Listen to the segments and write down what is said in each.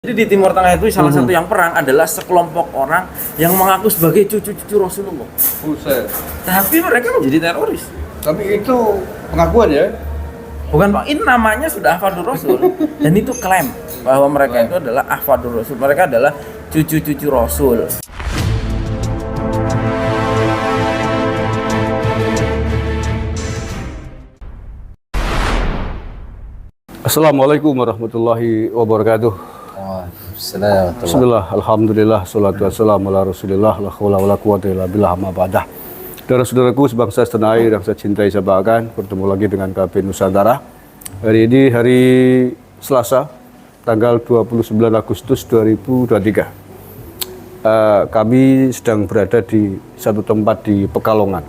Jadi di Timur Tengah itu salah satu yang perang adalah sekelompok orang yang mengaku sebagai cucu-cucu Rasulullah. Buset. Tapi mereka menjadi teroris. Tapi itu pengakuan ya? Bukan Pak, ini namanya sudah Ahfadur Rasul. Dan itu klaim bahwa mereka itu adalah Ahfadur Rasul. Mereka adalah cucu-cucu Rasul. Assalamualaikum warahmatullahi wabarakatuh. Bismillah, alhamdulillah, salatu wassalamu ala rasulillah, la khawla wa la quwata illa billah, amma ba'dah. Saudara-saudaraku sebangsa setanah air yang saya cintai, saya banggakan, bertemu lagi dengan KP Nusantara. Hari ini hari Selasa, tanggal 29 Agustus 2023. Kami sedang berada di satu tempat di Pekalongan,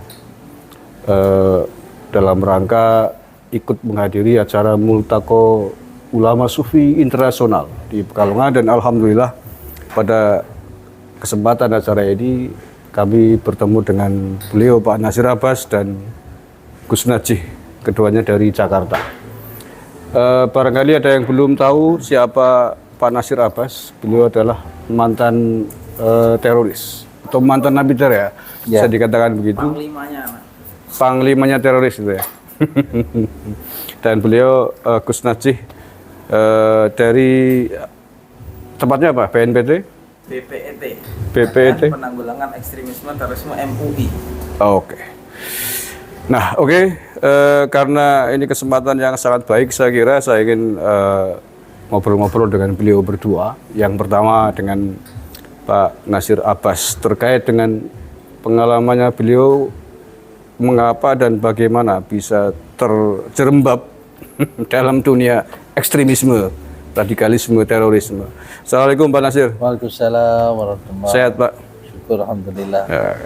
dalam rangka ikut menghadiri acara Multaqo Ulama Sufi Internasional di Pekalongan, dan alhamdulillah pada kesempatan acara ini kami bertemu dengan beliau Pak Nasir Abbas dan Gus Najih, keduanya dari Jakarta. Barangkali ada yang belum tahu siapa Pak Nasir Abbas. Beliau adalah mantan teroris atau mantan napi ya, bisa dikatakan begitu. Panglimanya teroris itu ya. Dan beliau Gus Najih dari tempatnya apa? BNPT? BPET. BPET. Penanggulangan Ekstremisme Terorisme MUI. Oke. Nah, oke. Karena ini kesempatan yang sangat baik, saya kira saya ingin ngobrol-ngobrol dengan beliau berdua. Yang pertama dengan Pak Nasir Abbas terkait dengan pengalamannya beliau, mengapa dan bagaimana bisa terjerembab dalam dunia ekstremisme, radikalisme, terorisme. Assalamualaikum Pak Nasir. Waalaikumsalam warahmatullahi wabarakatuh. Sehat Pak? Syukur alhamdulillah. Ya.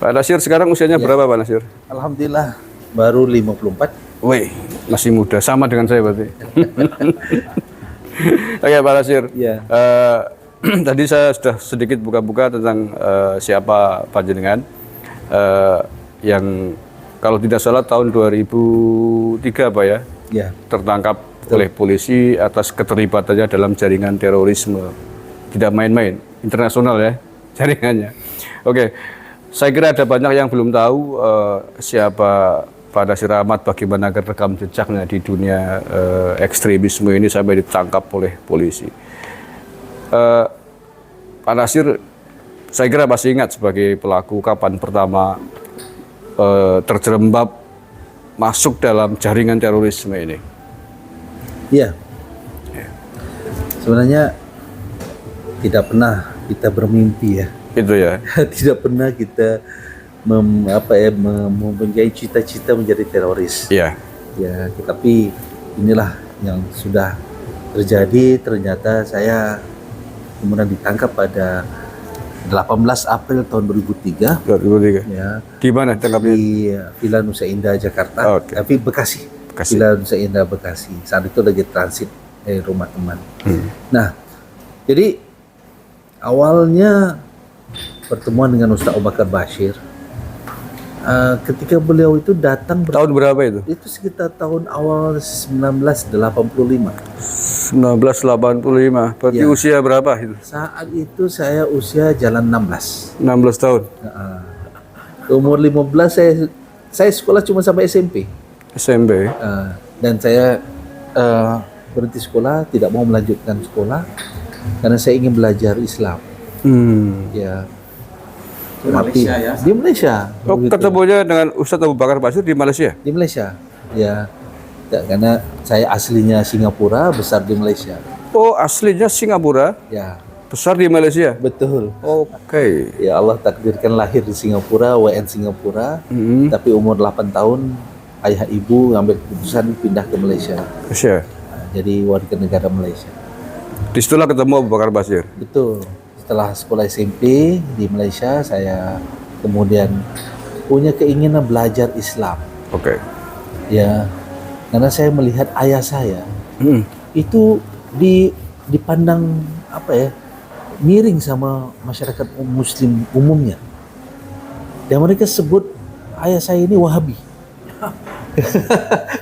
Pak Nasir sekarang usianya berapa Pak Nasir? Alhamdulillah baru 54. Wih, masih muda, sama dengan saya berarti. Oke Pak Nasir. Ya. Tadi saya sudah sedikit buka-buka tentang siapa panjenengan, yang kalau tidak salah tahun 2003 Pak ya, tertangkap oleh polisi atas keterlibatannya dalam jaringan terorisme. Tidak main-main, internasional ya jaringannya. Oke, saya kira ada banyak yang belum tahu siapa Pak Nasir Ahmad, bagaimana rekam jejaknya di dunia ekstremisme ini sampai ditangkap oleh polisi. Pak Nasir, saya kira masih ingat sebagai pelaku kapan pertama terjerembab masuk dalam jaringan terorisme ini. Iya. Sebenarnya tidak pernah kita bermimpi ya. Itu ya. Tidak pernah kita mempunyai cita-cita menjadi teroris. Iya. Ya, tetapi inilah yang sudah terjadi. Ternyata saya kemudian ditangkap pada 18 April tahun 2003. 2003. Ya. Di mana tangkapnya? Di Villa Nusa Indah Jakarta. Oke. Tapi Bekasi. Villa Nusa Indah Bekasi. Saat itu lagi transit dari rumah teman. Nah, jadi awalnya pertemuan dengan Ustaz Abu Bakar Bashir. Ketika beliau itu datang Tahun berapa itu? itu sekitar tahun awal 1985. 1985. Berarti Ya. usia berapa itu? Saat itu saya usia jalan 16. 16 tahun. Umur 15 saya sekolah cuma sampai SMP. SMP. Dan saya berhenti sekolah, tidak mau melanjutkan sekolah karena saya ingin belajar Islam. Ya. Di Malaysia ya? Di Malaysia. Oh, ketemunya dengan Ustadz Abu Bakar Bashir di Malaysia? Di Malaysia. Ya. Karena saya aslinya Singapura, besar di Malaysia. Oh, aslinya Singapura, Ya. besar di Malaysia? Betul. Oke. Ya Allah takdirkan lahir di Singapura, WN Singapura, tapi umur 8 tahun ayah ibu ngambil keputusan pindah ke Malaysia. Malaysia. Nah, jadi warga negara Malaysia. Disitulah ketemu Abu Bakar Bashir. Betul. Setelah sekolah SMP di Malaysia, saya kemudian punya keinginan belajar Islam. Oke. Ya, karena saya melihat ayah saya itu dipandang miring sama masyarakat Muslim umumnya. Dan mereka sebut ayah saya ini Wahabi.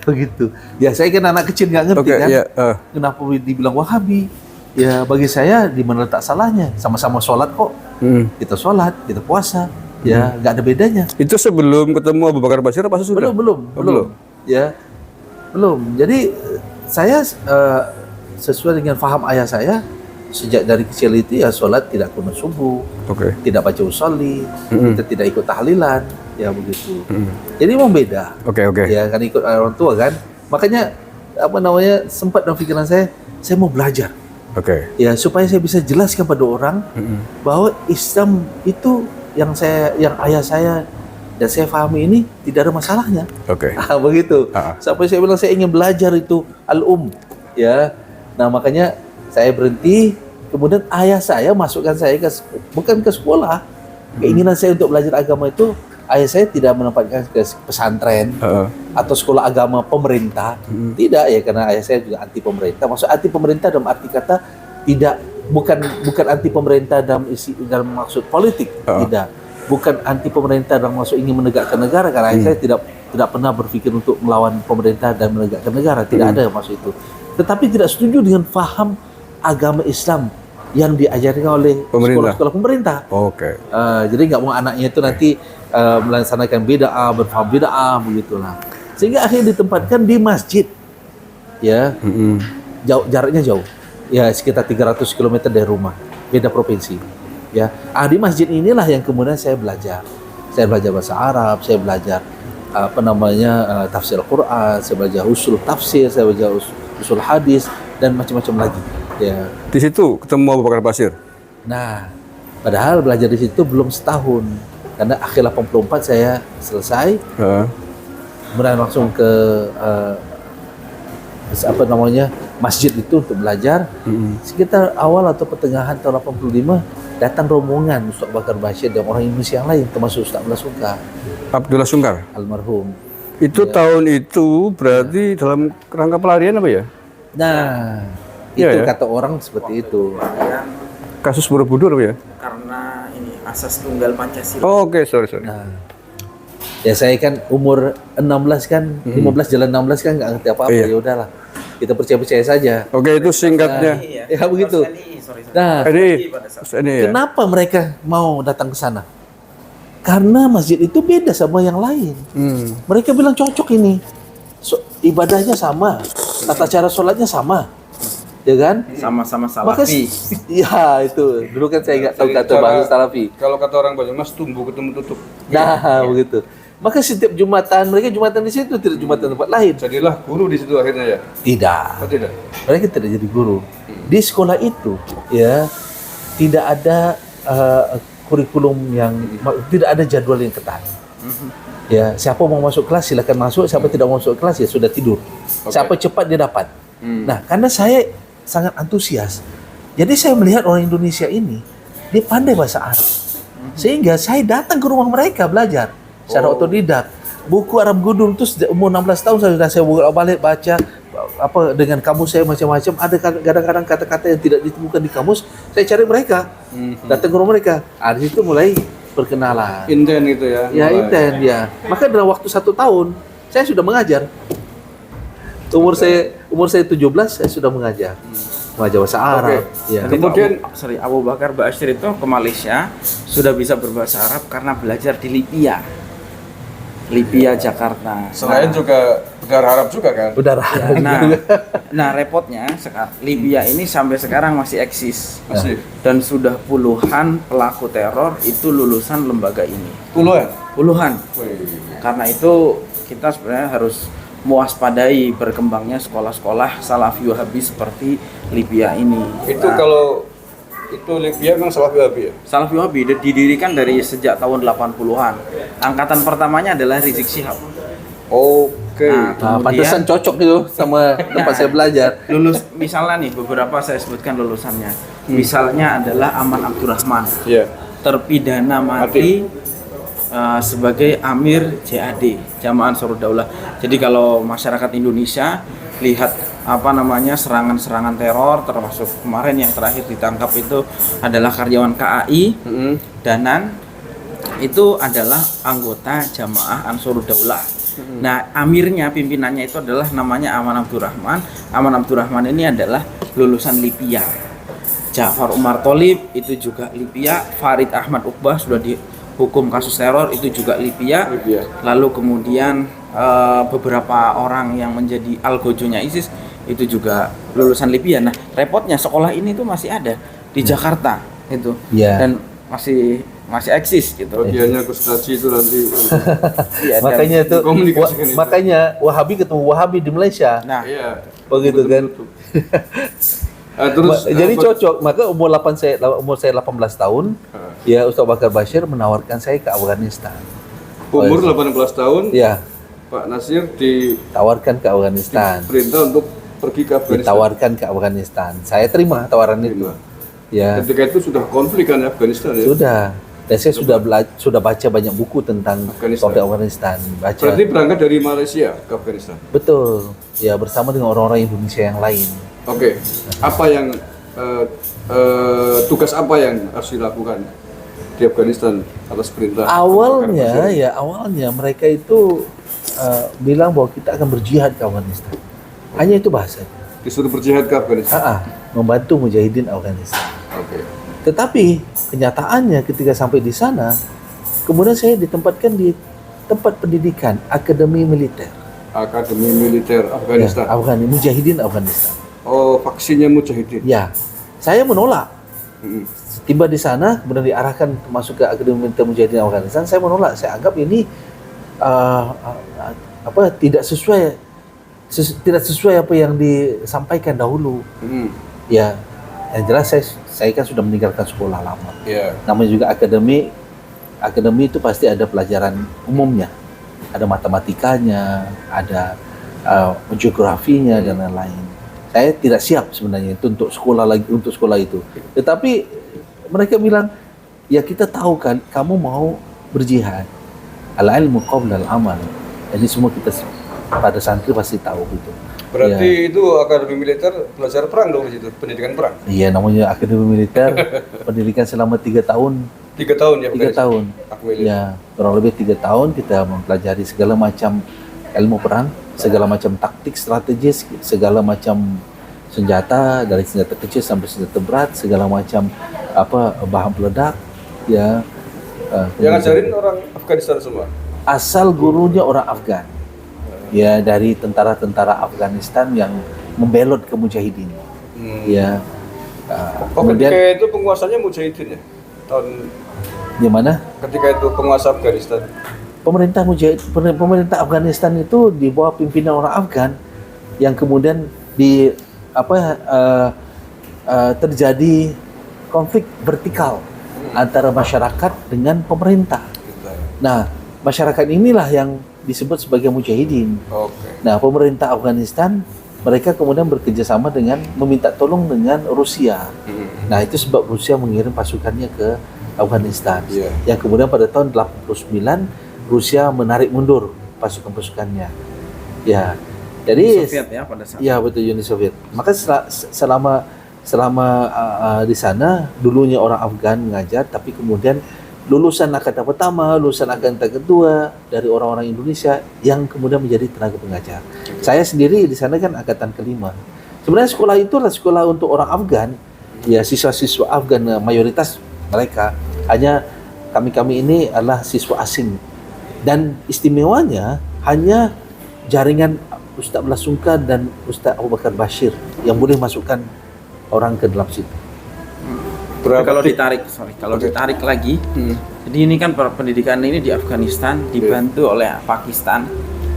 Begitu. Ya saya kan anak kecil nggak ngerti kan. Yeah, Kenapa dibilang Wahabi? ya bagi saya di mana letak salahnya? Sama-sama sholat kok. Kita sholat, kita puasa, ya nggak ada bedanya. Itu sebelum ketemu Abu Bakar Bashir apa sesudah? Belum. Ya, belum. Jadi saya sesuai dengan faham ayah saya, sejak dari kecil itu ya sholat tidak kunut subuh, tidak baca usolli, kita tidak ikut tahlilan, ya begitu. Jadi memang beda. Ya kan ikut orang tua kan. Makanya sempat dalam pikiran saya mau belajar. Ya supaya saya bisa jelaskan pada orang bahwa Islam itu yang ayah saya dan saya pahami ini tidak ada masalahnya. Begitu. Sampai saya bilang saya ingin belajar itu ya. Nah makanya saya berhenti, kemudian ayah saya masukkan saya bukan ke sekolah. Keinginan saya untuk belajar agama itu, ayah saya tidak menempatkan ke pesantren atau sekolah agama pemerintah. Tidak ya, karena ayah saya juga anti pemerintah. Maksud anti pemerintah dalam arti kata bukan anti pemerintah dalam maksud politik. Tidak. Bukan anti pemerintah dalam maksud ingin menegakkan negara, karena ayah saya tidak pernah berpikir untuk melawan pemerintah dan menegakkan negara. Tidak ada maksud itu. Tetapi tidak setuju dengan faham agama Islam yang diajarkan oleh sekolah-sekolah pemerintah. Jadi nggak mau anaknya itu nanti melaksanakan bid'ah, berfaham bid'ah, begitulah. Sehingga akhirnya ditempatkan di masjid, ya, jaraknya jauh, ya sekitar 300 km dari rumah, beda provinsi, ya. Di masjid inilah yang kemudian saya belajar bahasa Arab, saya belajar tafsir Al-Quran, saya belajar usul tafsir, saya belajar usul hadis dan macam-macam lagi. Ya. Di situ ketemu Abu Bakar Bashir. Nah, padahal belajar di situ belum setahun, karena akhir 84 saya selesai, kemudian langsung ke masjid itu untuk belajar. Sekitar awal atau pertengahan tahun 85 datang rombongan Ustaz Bakar Bashir dan orang Indonesia yang lain, termasuk Ustaz Abdullah Sungkar almarhum. Itu tahun itu berarti dalam rangka pelarian apa ya? Nah, itu kata orang seperti itu. Kasus Borobudur apa ya? Karena ini asas tunggal Pancasila. Sorry. Nah, ya saya kan umur 16 kan, 15 jalan 16 kan nggak ngerti apa-apa. Ya udahlah, kita percaya saja. Itu singkatnya. Ya begitu. Nah, kenapa mereka mau datang ke sana? Karena masjid itu beda sama yang lain. Mereka bilang cocok ini. Ibadahnya sama, tata cara sholatnya sama, ya kan? Sama-sama salafi. Ya itu. Dulu kan saya nggak tahu kata bahasa salafi. Kalau kata orang Banyumas, tumbuh ketemu tutup. Nah, begitu. Maka setiap Jumatan, mereka Jumatan di situ, tidak Jumatan tempat lain. Jadilah guru di situ akhirnya ya? Tidak. Tidak. Mereka tidak jadi guru. Di sekolah itu, ya, tidak ada kurikulum yang tidak ada jadwal yang ketat. Ya, siapa mau masuk kelas silakan masuk, siapa tidak mau masuk kelas ya sudah tidur. Siapa cepat dia dapat. Nah, karena saya sangat antusias. Jadi saya melihat orang Indonesia ini dia pandai bahasa Arab. Sehingga saya datang ke rumah mereka belajar secara otodidak. Buku Arab Gundul itu umur 16 tahun saya bolak-balik baca dengan kamus saya macam-macam. Ada kadang-kadang kata-kata yang tidak ditemukan di kamus, saya cari mereka. Datang ke rumah mereka. Di situ mulai perkenalan. Inten gitu ya? Ya, inten ya. Maka dalam waktu 1 tahun saya sudah mengajar. Umur saya 17 saya sudah mengajar bahasa Arab. Ya. Kemudian Abu Bakar Bashir itu ke Malaysia sudah bisa berbahasa Arab karena belajar di Libya Jakarta. Selain juga udara Arab juga kan? Udara Arab. Nah repotnya sekarang Libya ini sampai sekarang masih eksis. Masih. Dan sudah puluhan pelaku teror itu lulusan lembaga ini. Puluhan. Karena itu kita sebenarnya harus mewaspadai berkembangnya sekolah-sekolah Salafi Wahabi seperti Libya ini. Itu kalau itu Libya memang Salafi Wahabi ya? Salafi Wahabi didirikan dari sejak tahun 80-an. Angkatan pertamanya adalah Rizik Syihab. Pantesan cocok itu sama tempat saya belajar. Lulus misalnya nih beberapa saya sebutkan lulusannya. Misalnya adalah Aman Abdurrahman. Terpidana mati sebagai Amir JAD, Jamaah Ansarud Daulah. Jadi kalau masyarakat Indonesia lihat serangan-serangan teror, termasuk kemarin yang terakhir ditangkap itu adalah karyawan KAI, Danan, itu adalah anggota Jamaah Ansarud Daulah. Nah, amirnya, pimpinannya itu adalah namanya Aman Abdurrahman. Aman Abdurrahman ini adalah lulusan Libya. Ja'far Umar Tholib itu juga Libya, Farid Ahmad Uqbah sudah dihukum kasus teror itu juga Libya. Lalu kemudian beberapa orang yang menjadi algojonya ISIS itu juga lulusan Libya. Nah, repotnya sekolah ini tuh masih ada di Jakarta itu. Dan masih eksis gitu. Bagiannya Kustaci itu nanti. Makanya itu makanya Wahabi ketemu Wahabi di Malaysia. Nah, begitu kan. Jadi cocok. Maka umur saya 18 tahun, ya Ustaz Bakar Bashir menawarkan saya ke Afghanistan. Umur 18 tahun. Ya. Pak Nasir ditawarkan ke Afghanistan. Perintah untuk pergi ke Afghanistan. Ditawarkan ke Afghanistan. Saya terima tawaran itu. Ya. Ketika itu sudah konflik kan Afghanistan ya? Sudah. Dan saya sudah baca banyak buku tentang Afghanistan. Berarti berangkat dari Malaysia ke Afghanistan? Betul. Ya, bersama dengan orang-orang Indonesia yang lain. Oke. Apa yang tugas apa yang harus dilakukan di Afghanistan atas perintah? Awalnya mereka itu bilang bahwa kita akan berjihad ke Afghanistan. Hanya itu bahasanya. Disuruh berjihad ke Afghanistan? Membantu mujahidin Afghanistan. Oke. Tetapi kenyataannya ketika sampai di sana, kemudian saya ditempatkan di tempat pendidikan Akademi Militer. Akademi Militer Afghanistan. Ya, mujahidin Afghanistan. Oh, vaksinnya mujahidin. Ya, saya menolak. Tiba di sana, kemudian diarahkan masuk ke Akademi Militer Mujahidin Afghanistan. Saya menolak. Saya anggap ini tidak sesuai apa yang disampaikan dahulu. Ya, yang jelas saya kan sudah meninggalkan sekolah lama. Namanya juga akademi itu pasti ada pelajaran umumnya, ada matematikanya, ada geografinya dan lain-lain. Saya tidak siap sebenarnya itu untuk sekolah itu. Tetapi mereka bilang, ya kita tahu kan kamu mau berjihad, al-ilmu qabla al-amal. Jadi semua kita pada santri pasti tahu gitu. Berarti itu Akademi Militer belajar perang dong di situ, pendidikan perang? Iya, namanya Akademi Militer, pendidikan selama 3 tahun. 3 tahun ya? 3 tahun. Ya, kurang lebih 3 tahun kita mempelajari segala macam ilmu perang, segala macam taktik strategis, segala macam senjata, dari senjata kecil sampai senjata berat, segala macam bahan peledak, ya. Yang ngajarin orang Afghanistan semua? Asal gurunya orang Afgan. Ya, dari tentara-tentara Afghanistan yang membelot ke mujahidin. Ya. Ketika itu penguasanya mujahidin ya? Gimana? Ketika itu penguasa Afghanistan. Pemerintah Afghanistan itu di bawah pimpinan orang Afgan yang kemudian terjadi konflik vertikal antara masyarakat dengan pemerintah. Nah, masyarakat inilah yang disebut sebagai mujahidin. Nah, pemerintah Afghanistan mereka kemudian bekerja sama dengan meminta tolong dengan Rusia. Nah, itu sebab Rusia mengirim pasukannya ke Afghanistan. Yang kemudian pada tahun 89 Rusia menarik mundur pasukan-pasukannya. Ya. Jadi Soviet ya pada saat. Ya, betul, Uni Soviet. Maka selama di sana dulunya orang Afgan mengajar, tapi kemudian lulusan angkatan pertama, lulusan angkatan kedua dari orang-orang Indonesia yang kemudian menjadi tenaga pengajar. Saya sendiri di sana kan angkatan kelima. Sebenarnya sekolah itu adalah sekolah untuk orang Afgan, ya siswa-siswa Afgan mayoritas mereka. Hanya kami ini adalah siswa asing. Dan istimewanya hanya jaringan Ustaz Abdullah Sungkar dan Ustaz Abu Bakar Bashir yang boleh masukkan orang ke dalam situ. Kalau ditarik lagi, jadi ini kan pendidikan ini di Afghanistan dibantu oleh Pakistan.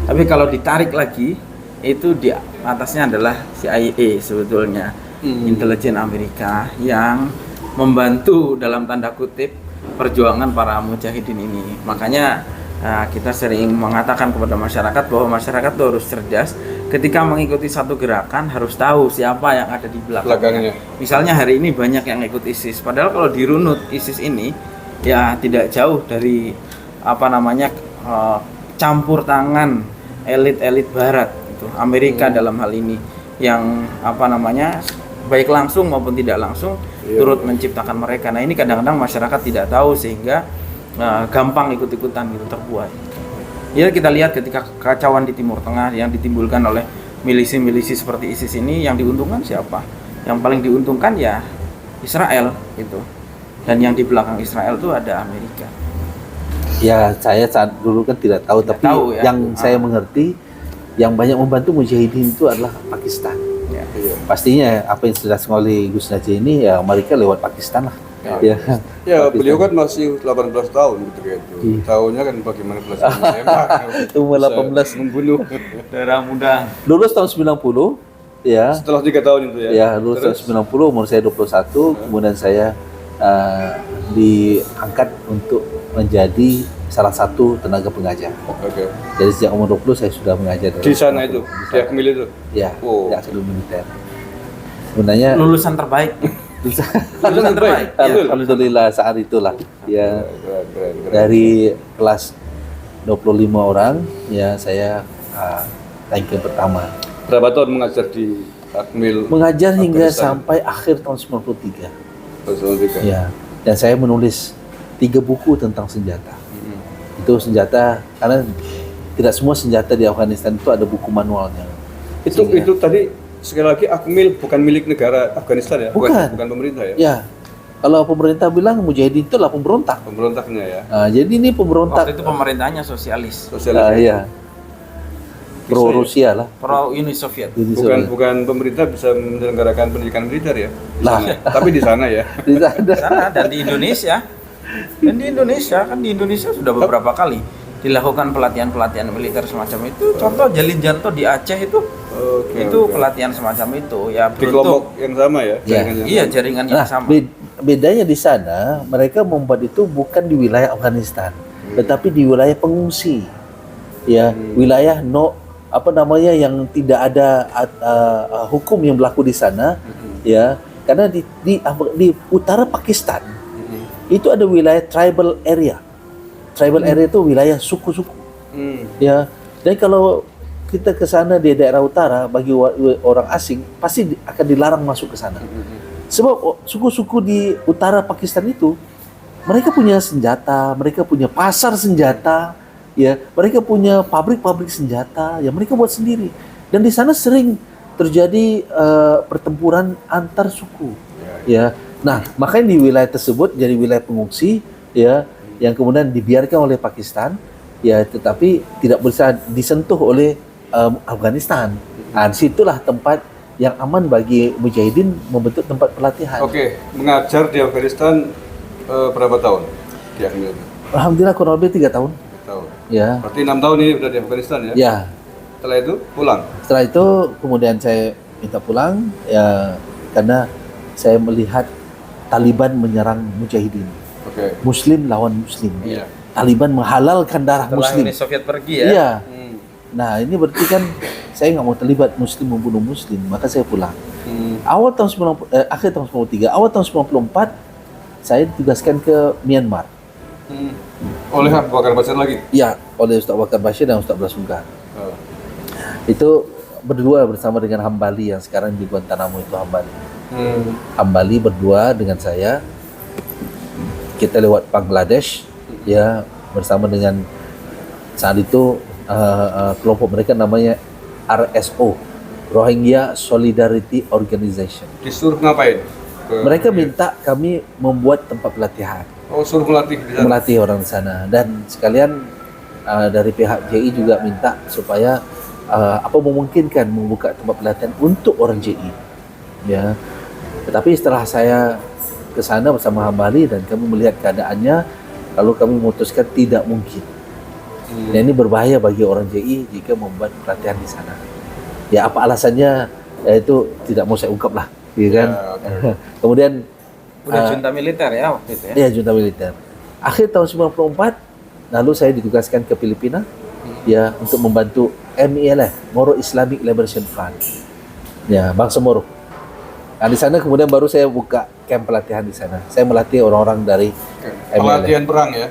Tapi kalau ditarik lagi, itu di atasnya adalah CIA sebetulnya, intelijen Amerika yang membantu dalam tanda kutip perjuangan para mujahidin ini. Makanya kita sering mengatakan kepada masyarakat bahwa masyarakat itu harus cerdas. Ketika mengikuti satu gerakan harus tahu siapa yang ada di belakangnya. Misalnya hari ini banyak yang ikut ISIS, padahal kalau dirunut ISIS ini ya tidak jauh dari campur tangan elit-elit Barat, gitu. Amerika dalam hal ini yang baik langsung maupun tidak langsung turut menciptakan mereka. Nah, ini kadang-kadang masyarakat tidak tahu sehingga gampang ikut-ikutan gitu, terbuai. Ya, kita lihat ketika kekacauan di Timur Tengah yang ditimbulkan oleh milisi-milisi seperti ISIS ini, yang diuntungkan siapa? Yang paling diuntungkan ya Israel gitu. Dan yang di belakang Israel itu ada Amerika. Ya, saya saat dulu kan tidak tahu, tapi tahu, ya. yang saya mengerti, yang banyak membantu mujahidin itu adalah Pakistan. Ya. Pastinya apa yang sudah oleh Gus Najib ini ya mereka lewat Pakistan lah. Ya, Ya, beliau kan masih 18 tahun gitu kan. Tahunnya kan bagaimana belasan menembak. Umur 18 membunuh. Darah muda. lulus tahun 90 ya. Setelah 3 tahun itu ya. Ya, lulus tahun 90, umur saya 21, kemudian saya diangkat untuk menjadi salah satu tenaga pengajar. Oke. Jadi sejak umur 20 saya sudah mengajar Di sana itu, di Akmil itu. Ya, Oh. di akademi militer. Sebenarnya Lulusan terbaik. Lulusan terbaik. Betul. Alhamdulillah saat itulah ya Keren. dari kelas 25 orang ya saya ranking pertama. Berapa tahun mengajar di Akmil? Mengajar hingga Afghanistan? sampai akhir tahun 93. Tahun 93. Ya. Dan saya menulis 3 buku tentang senjata. Itu senjata karena tidak semua senjata di Afghanistan itu ada buku manualnya. Itu Sehingga- itu tadi sekali lagi Akmil bukan milik negara Afghanistan ya? Bukan. Bukan pemerintah ya? Ya. Kalau pemerintah bilang mujahidin itu lah pemberontak. Pemberontaknya ya. Nah, jadi ini pemberontak. Waktu itu pemerintahnya sosialis. Sosialis. Ya. Pro Rusia lah. Pro Uni Soviet. Jadi Bukan pemerintah bisa menyelenggarakan pendidikan militer ya? Di Lah. sana. Tapi di sana ya. tidak ada. Di sana dan di Indonesia. Dan di Indonesia sudah beberapa kali dilakukan pelatihan militer semacam itu. Contoh Jalin Janto di Aceh itu pelatihan semacam itu ya Di kelompok yang sama ya? Ya. jaringan yang Iya, sama. jaringan yang Nah, sama. bedanya di sana mereka membuat itu bukan di wilayah Afghanistan, tetapi di wilayah pengungsi. Ya, wilayah yang tidak ada hukum yang berlaku di sana. Ya, karena di utara Pakistan itu ada wilayah tribal area. Tribal area itu wilayah suku-suku. Ya, dan kalau kita ke sana di daerah utara bagi orang asing pasti akan dilarang masuk ke sana. Sebab suku-suku di utara Pakistan itu mereka punya senjata, mereka punya pasar senjata, ya, mereka punya pabrik-pabrik senjata, ya mereka buat sendiri. Dan di sana sering terjadi pertempuran antar suku, ya. Nah, makanya di wilayah tersebut jadi wilayah pengungsi, ya, yang kemudian dibiarkan oleh Pakistan, ya, tetapi tidak bisa disentuh oleh Afghanistan. Nah, disitulah tempat yang aman bagi mujahidin membentuk tempat pelatihan. Oke, mengajar di Afghanistan berapa tahun? Di Akmil? Alhamdulillah kurang lebih 3 tahun. Tahun. Ya. Berarti 6 tahun ini udah di Afghanistan ya? Ya. Setelah itu pulang? Setelah itu kemudian saya minta pulang ya karena saya melihat Taliban menyerang mujahidin. Oke. Muslim lawan muslim. Iya. Taliban menghalalkan darah Setelah muslim. Uni Soviet pergi ya. Iya. Nah, ini berarti kan saya nggak mau terlibat muslim membunuh muslim, maka saya pulang. Awal tahun 90, akhir tahun 93, awal tahun 94 saya ditugaskan ke Myanmar. Oleh Abu Bakar Basir lagi? Ya, oleh Ustaz Bakar Bashir dan Ustaz Blasungkar. Oh. Itu berdua bersama dengan Hambali yang sekarang di Guantanamo itu Hambali. Hambali berdua dengan saya. Kita lewat Bangladesh ya bersama dengan saat itu kelompok mereka namanya RSO, Rohingya Solidarity Organization. Disuruh ngapain? Mereka minta kami membuat tempat pelatihan, Oh, suruh melatih di sana? melatih orang di sana, dan sekalian dari pihak JI juga minta supaya memungkinkan membuka tempat pelatihan untuk orang JI. Ya, tetapi setelah saya ke sana bersama Hambali dan kami melihat keadaannya, lalu kami memutuskan tidak mungkin. Dan ini berbahaya bagi orang JI jika membuat pelatihan di sana. Ya, apa alasannya? Itu tidak mau saya ungkap lah, gitu kan? Ya, Kemudian Udah junta militer ya waktu itu ya. ya junta militer. Akhir tahun 94, lalu saya ditugaskan ke Filipina, ya, untuk membantu MILF, Moro Islamic Liberation Front. Ya, bangsa Moro. Nah, di sana kemudian baru saya buka camp pelatihan di sana. Saya melatih orang-orang dari pelatihan perang ya?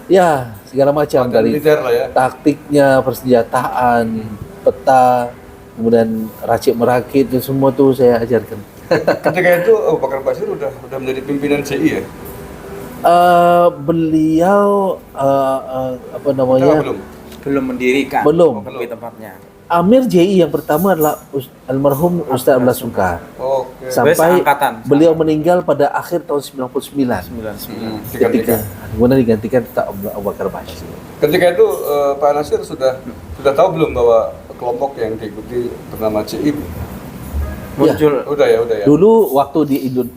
ya segala macam, Pelatihan dari militer lah ya? taktiknya, persenjataan, peta, kemudian racik merakit, itu semua tuh saya ajarkan. Ketika itu Abu Bakar Basir udah menjadi pimpinan JI ya? Beliau apa namanya? Belum? Belum mendirikan. Belum. Lebih tepatnya. Amir JI yang pertama adalah almarhum Ustaz Abdullah Sungkar. Oke. Sampai angkatan. beliau meninggal pada akhir tahun 99. 99. Ketika kemudian digantikan Ustaz Abu Bakar Bashir. Ketika itu Pak Nasir sudah tahu belum bahwa kelompok yang diikuti bernama CI? Muncul. Udah ya. Dulu waktu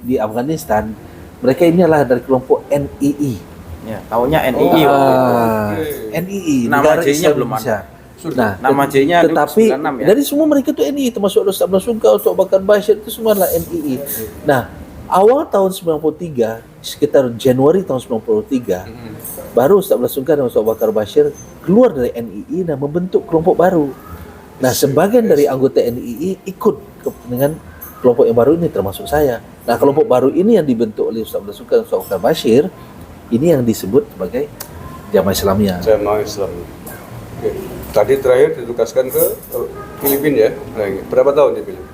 di Afghanistan, mereka ini adalah dari kelompok NII. Ya, taunya NII. NII, Nama Negara J-nya Islam belum Indonesia. ada. Nah, Nama J-nya dulu tetapi 96 ya. dari semua mereka itu NII, termasuk Ustaz Abdullah Sungkar, Ustaz Abu Bakar Bashir, itu semua adalah NII. Nah, awal tahun 93, sekitar Januari tahun 93, baru Ustaz Abdullah Sungkar dan Ustaz Abu Bakar Bashir keluar dari NII dan membentuk kelompok baru. Nah, sebagian dari anggota NII ikut dengan kelompok yang baru ini, termasuk saya. Nah, kelompok baru ini yang dibentuk oleh Ustaz Abdullah Sungkar dan Ustaz Abu Bakar Bashir, ini yang disebut sebagai Jamaah Islamiyah. Jamaah Islam. Oke. Tadi terakhir ditugaskan ke Filipina ya. Berapa tahun di Filipina?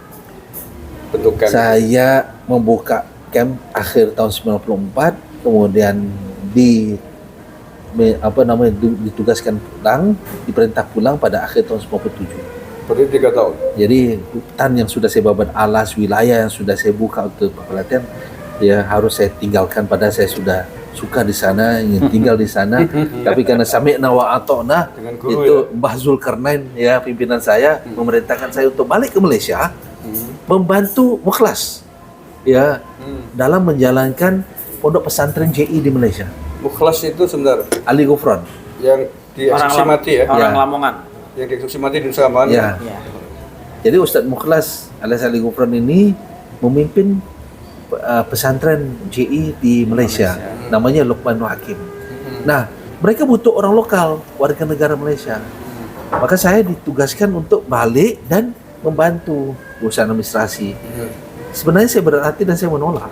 Bentuk camp. Saya membuka camp akhir tahun 94, kemudian ditugaskan pulang, diperintah pulang pada akhir tahun 97. Berarti 3 tahun. Jadi hutan yang sudah saya babat alas, wilayah yang sudah saya buka untuk pelatihan, ya harus saya tinggalkan. Padahal saya sudah suka di sana, ingin tinggal di sana. Tapi karena sami'na wa ata'na, Dengan guru itu Mbah Zulkarnain ya pimpinan saya memerintahkan saya untuk balik ke Malaysia, membantu Mukhlas ya dalam menjalankan pondok pesantren JI di Malaysia. Mukhlas itu sebentar Ali Gufron. yang dieksekusi mati ya. Orang Ya. Lamongan. Yang dieksekusi mati di Nusa Kambangan. Ya. Ya. Jadi Ustadz Mukhlas alias Ali Gufron ini memimpin pesantren JI di Malaysia. Namanya Luqmanul Hakim. Nah, mereka butuh orang lokal, warga negara Malaysia. Maka saya ditugaskan untuk balik dan membantu urusan administrasi. Sebenarnya saya berat hati dan saya menolak.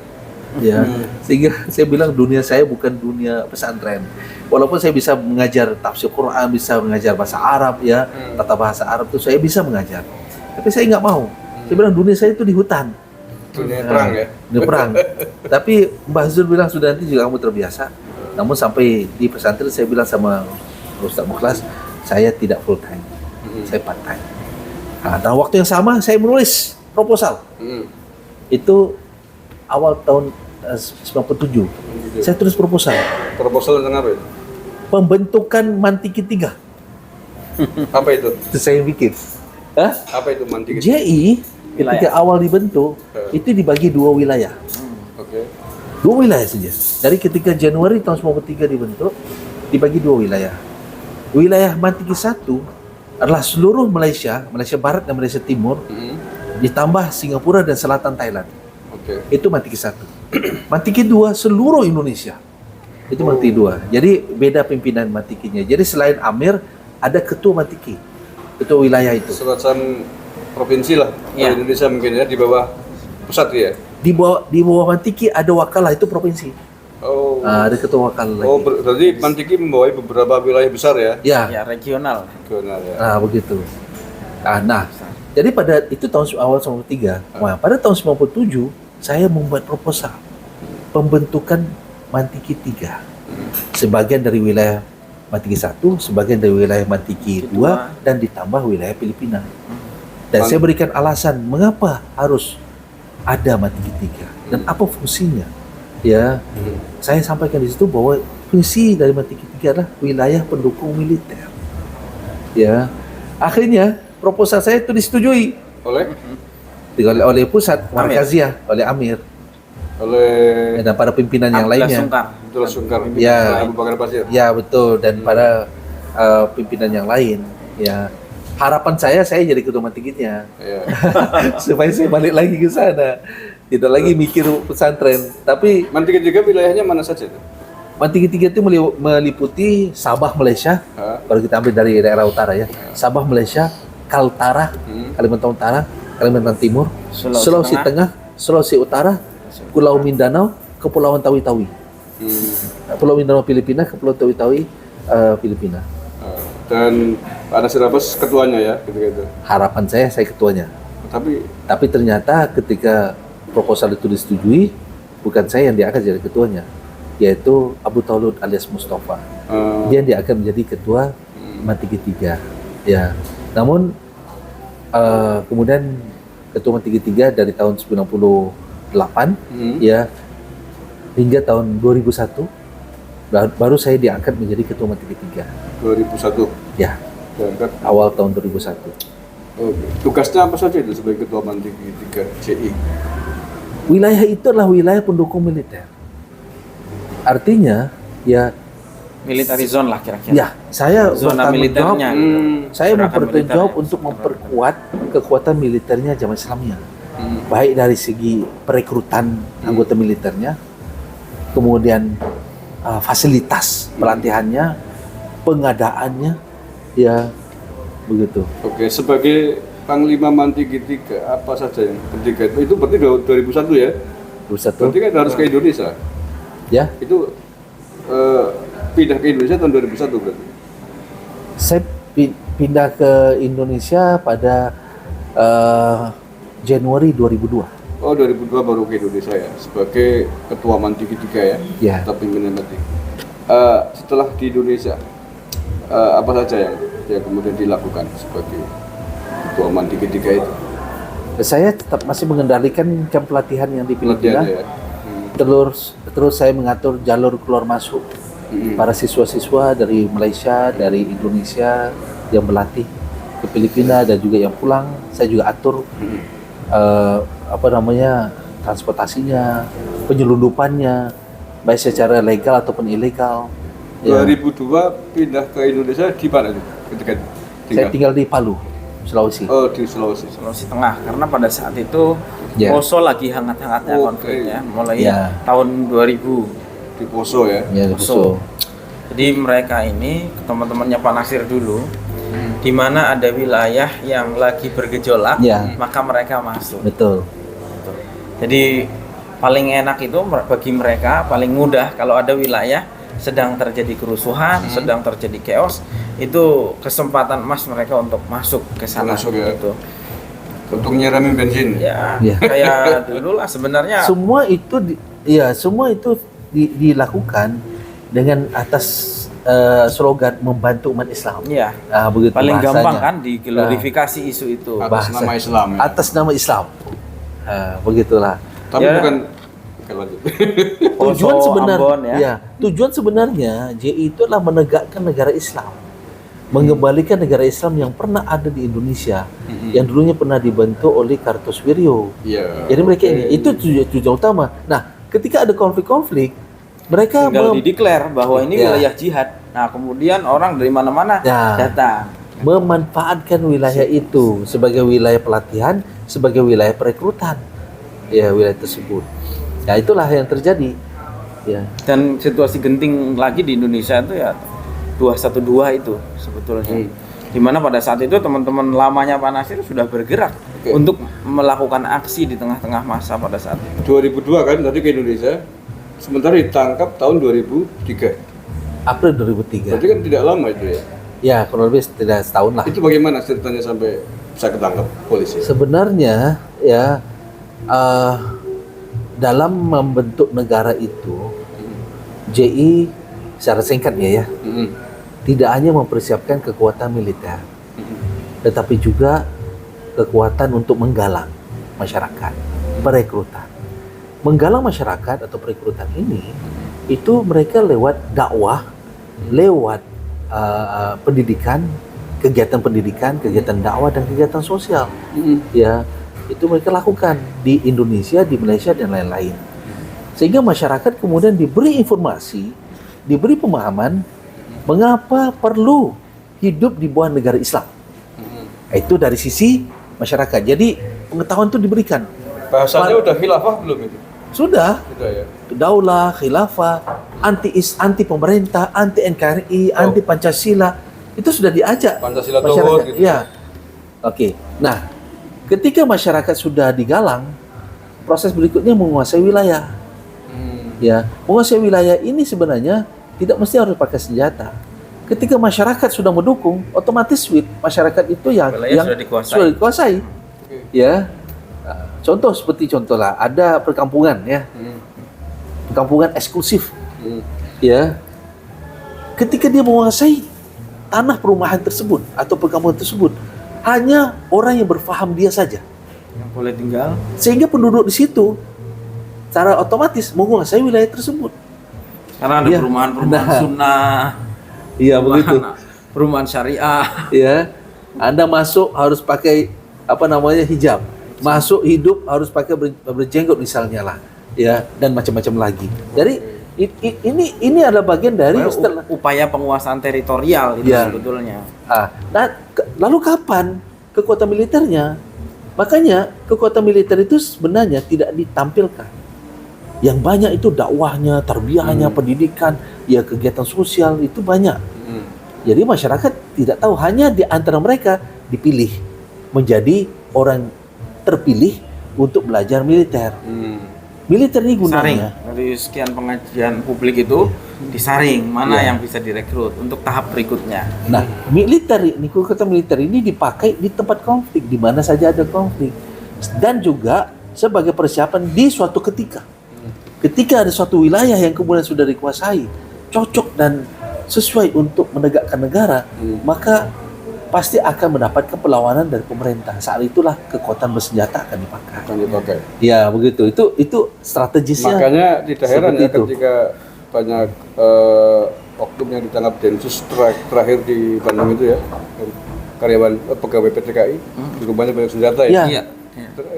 Ya, sehingga saya bilang dunia saya bukan dunia pesantren. Walaupun saya bisa mengajar tafsir Quran, bisa mengajar bahasa Arab ya, tata bahasa Arab itu saya bisa mengajar. Tapi saya nggak mau. Saya bilang dunia saya itu di hutan. Dunia perang ya. Dunia perang. Tapi Mbah Zul bilang sudah nanti juga kamu terbiasa. Namun sampai di pesantren saya bilang sama Ustaz Mukhlas, saya tidak full time. Saya part time. Nah, dalam waktu yang sama saya menulis proposal. Itu awal tahun 97. Saya tulis proposal. Proposal tentang apa itu? Pembentukan Mantiki 3. Apa itu? Itu saya yang bikin. Hah? Apa itu Mantiki? JI ketika awal dibentuk itu dibagi 2 wilayah. Oke. 2 wilayah saja. Dari ketika Januari tahun 93 dibentuk, dibagi 2 wilayah. Wilayah Mantiki 1 adalah seluruh Malaysia, Malaysia Barat dan Malaysia Timur, ditambah Singapura dan Selatan Thailand. Oke. Itu Mantiki 1. Mantiki 2 seluruh Indonesia. Itu Mantiki 2. Jadi beda pimpinan Mantikinya. Jadi selain Amir, ada ketua Mantiki. Itu wilayah itu. Semacam provinsi lah. Ya. Di Indonesia mungkin ya, di bawah pusat ya. Di bawah Mantiki ada wakalah, itu provinsi. Oh. Ada ketua wakalah lagi. Oh, berarti Mantiki membawahi beberapa wilayah besar ya. Ya. Ya, regional. Regional ya. Nah, begitu. Nah, jadi pada itu tahun awal 93. Nah, pada tahun 97 saya membuat proposal pembentukan Mantiki 3. Sebagian dari wilayah Mantiki 1, sebagian dari wilayah Mantiki 2 dan ditambah wilayah Filipina. Dan saya berikan alasan mengapa harus ada Mantiki 3 dan apa fungsinya. Ya, saya sampaikan di situ bahwa fungsi dari Mantiki 3 adalah wilayah pendukung militer. Ya, akhirnya proposal saya itu disetujui oleh pusat, Markaziah, oleh Amir, oleh dan para pimpinan yang Abdullah lainnya. Sungkar. Abdullah Sungkar, Ya. Abu Bakar Bashir. Ya, betul, dan para pimpinan yang lain. Ya, harapan saya jadi ketua Mantikinya. Ya. Supaya saya balik lagi ke sana. Tidak lagi mikir pesantren, tapi Mantiki 3 wilayahnya mana saja itu? Mantiki 3 itu meliputi Sabah Malaysia, kalau kita ambil dari daerah utara ya. Sabah Malaysia, Kaltara, Kalimantan Utara, Kalimantan Timur, Sulawesi Tengah, Sulawesi Utara, Pulau Mindanao, Kepulauan Tawi-Tawi. Pulau Mindanao Filipina, Kepulauan Tawi-Tawi Filipina. Dan Pak Nasir Abbas ketuanya ya, gitu-gitu. Harapan saya ketuanya. Tapi ternyata ketika proposal itu disetujui, bukan saya yang dia akan jadi ketuanya, yaitu Abu Taulud alias Mustafa. Dia akan menjadi ketua Mantiki 3. Ya. Namun kemudian Ketua Umum 33 dari tahun 98 ya hingga tahun 2001 baru saya diangkat menjadi Ketua Umum 33. 2001. Ya, Diangkat. awal tahun 2001. Oke. Tugasnya apa saja itu sebagai Ketua Umum 33 CI? Wilayah itu adalah wilayah pendukung militer. Artinya ya Military zone lah kira-kira. ya saya Zona bertanggung militernya. jawab, saya Gerakan mempertanggung jawab militernya. untuk memperkuat kekuatan militernya Jamaah Islamiyah. Baik dari segi perekrutan anggota militernya, kemudian fasilitas pelatihannya, pengadaannya, ya begitu. Oke, sebagai Panglima Manti G3 apa saja yang ketiga itu berarti 2001 ya? 21 Berarti kan harus ke Indonesia. ya. Itu pindah ke Indonesia tahun 2001 berarti. Saya pindah ke Indonesia pada Januari 2002. Oh 2002 baru ke Indonesia ya sebagai Ketua Manti G3 ya? Ya. Atau pimpinan Manti. Setelah di Indonesia apa saja yang kemudian dilakukan sebagai Ketua Manti G3 itu? Saya tetap masih mengendalikan kamp pelatihan yang di Filipina. Pelatihan ya? Terus saya mengatur jalur keluar masuk para siswa-siswa dari Malaysia, dari Indonesia yang berlatih ke Filipina dan juga yang pulang. Saya juga atur transportasinya, penyelundupannya, baik secara legal ataupun ilegal. Ya. 2002 pindah ke Indonesia di mana itu? Ketika Saya tinggal di Palu, Sulawesi. Oh di Sulawesi. Sulawesi Tengah, karena pada saat itu Ya. Poso lagi hangat-hangatnya Oke. konfliknya, mulai Ya. tahun 2000. Di Poso ya? Ya, di Poso. Poso. Jadi mereka ini teman-temannya Pak Nasir dulu, di mana ada wilayah yang lagi bergejolak, Ya. maka mereka masuk. Betul. Jadi paling enak itu bagi mereka, paling mudah kalau ada wilayah sedang terjadi kerusuhan, sedang terjadi chaos, itu kesempatan emas mereka untuk masuk ke sana. Masuk ya. Gitu. Untuk nyiramin bensin. Ya, Ya. kayak dulu lah sebenarnya. Semua itu dilakukan dengan atas slogan membantu umat Islam. Ya, Begitu paling bahasanya. gampang kan diglorifikasi isu itu. Atas Bahasa. nama Islam ya? Atas nama Islam. Begitulah. Tapi Ya. bukan. Oke lanjut. Tujuan Poso, sebenarnya, Ambon, ya. tujuan sebenarnya JI itu adalah menegakkan negara Islam, mengembalikan negara Islam yang pernah ada di Indonesia, yang dulunya pernah dibentuk oleh Kartosuwiryo. Iya. Jadi mereka ini itu tujuan utama. Nah, ketika ada konflik-konflik, mereka Tinggal dideklar bahwa ini Ya. wilayah jihad. Nah, kemudian orang dari mana-mana Ya. datang. memanfaatkan wilayah itu sebagai wilayah pelatihan, sebagai wilayah perekrutan, ya wilayah tersebut. Ya itulah yang terjadi. Ya. Dan situasi genting lagi di Indonesia itu ya 212 itu sebetulnya. Dimana pada saat itu teman-teman lamanya Pak Nasir sudah bergerak untuk melakukan aksi di tengah-tengah masa pada saat itu. 2002 kan tadi ke Indonesia. Sementara ditangkap tahun 2003. April 2003. Berarti kan tidak lama itu ya. Ya kurang lebih tidak setahun lah. Itu bagaimana ceritanya sampai bisa ketangkap polisi? Sebenarnya ya dalam membentuk negara itu JI secara singkatnya ya tidak hanya mempersiapkan kekuatan militer, tetapi juga kekuatan untuk menggalang masyarakat, perekrutan. Menggalang masyarakat atau perekrutan ini itu mereka lewat dakwah, lewat pendidikan, kegiatan dakwah dan kegiatan sosial. Ya, itu mereka lakukan di Indonesia, di Malaysia dan lain-lain. Sehingga masyarakat kemudian diberi informasi, diberi pemahaman mengapa perlu hidup di bawah negara Islam. Itu dari sisi masyarakat. Jadi pengetahuan itu diberikan. Bahasanya udah khilafah belum itu? Sudah. Sudah ya. Daulah, khilafah, anti pemerintah, anti NKRI, anti Pancasila, itu sudah diajak Pancasila masyarakat. Tauhid gitu. Ya. Oke. Nah, ketika masyarakat sudah digalang, proses berikutnya menguasai wilayah. Ya, menguasai wilayah ini sebenarnya tidak mesti harus pakai senjata. Ketika masyarakat sudah mendukung, otomatis masyarakat itu yang Wilayah sudah dikuasai. Ya. Contoh lah, ada perkampungan ya. Perkampungan eksklusif. Ya. Ketika dia menguasai tanah perumahan tersebut atau perkampungan tersebut, hanya orang yang berfaham dia saja yang boleh tinggal. Sehingga penduduk di situ secara otomatis menguasai wilayah tersebut. Karena ada Iya. perumahan-perumahan Nah. sunnah, Iya begitu. perumahan syariah. Ya, Anda masuk harus pakai hijab. Masuk hidup harus pakai berjenggot misalnya lah. Ya, dan macam-macam lagi. Jadi ini adalah bagian dari Upaya penguasaan teritorial itu Ya. sebetulnya. Lalu kapan kekuatan militernya? Makanya kekuatan militer itu sebenarnya tidak ditampilkan. Yang banyak itu dakwahnya, tarbiyahnya, pendidikan, ya kegiatan sosial itu banyak. Jadi masyarakat tidak tahu, hanya di antara mereka dipilih menjadi orang terpilih untuk belajar militer. Militer ini Saring gunanya dari sekian pengajian publik itu disaring mana yang bisa direkrut untuk tahap berikutnya. Nah, kekuatan militer ini dipakai di tempat konflik, di mana saja ada konflik, dan juga sebagai persiapan di suatu ketika ada suatu wilayah yang kemudian sudah dikuasai, cocok dan sesuai untuk menegakkan negara, maka pasti akan mendapatkan perlawanan dari pemerintah. Saat itulah kekuatan bersenjata akan dipakai. Ya, begitu. Itu strategisnya. Makanya tidak heran ya itu. ketika banyak oknum yang ditangkap Densus terakhir di Bandung itu ya, karyawan pegawai PT KAI, di rumahnya banyak senjata ya. Ya.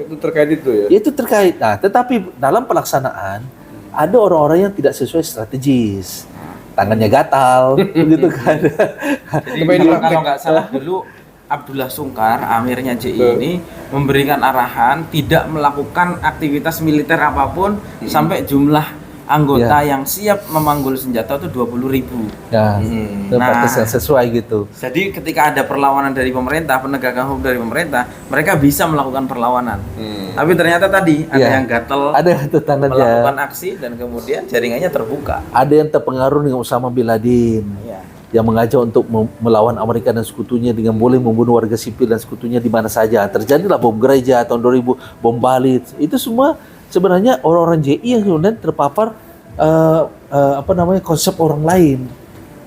Itu terkait itu ya. Itu terkait. Nah, tetapi dalam pelaksanaan ada orang-orang yang tidak sesuai strategis. Tangannya gatal, begitu kan. Jadi kalau nggak salah dulu Abdullah Sungkar, amirnya JI ini memberikan arahan tidak melakukan aktivitas militer apapun sampai jumlah anggota yang siap memanggul senjata itu 20.000. Ya, batas yang sesuai gitu. Jadi ketika ada perlawanan dari pemerintah, penegakan hukum dari pemerintah, mereka bisa melakukan perlawanan. Tapi ternyata tadi ada yang gatel, ada yang tangannya melakukan aksi dan kemudian jaringannya terbuka. Ada yang terpengaruh dengan Osama bin Laden. Yang mengajak untuk melawan Amerika dan sekutunya dengan boleh membunuh warga sipil dan sekutunya di mana saja. Terjadilah bom gereja tahun 2000, bom Bali. Itu semua sebenarnya orang-orang JI yang kemudian terpapar konsep orang lain.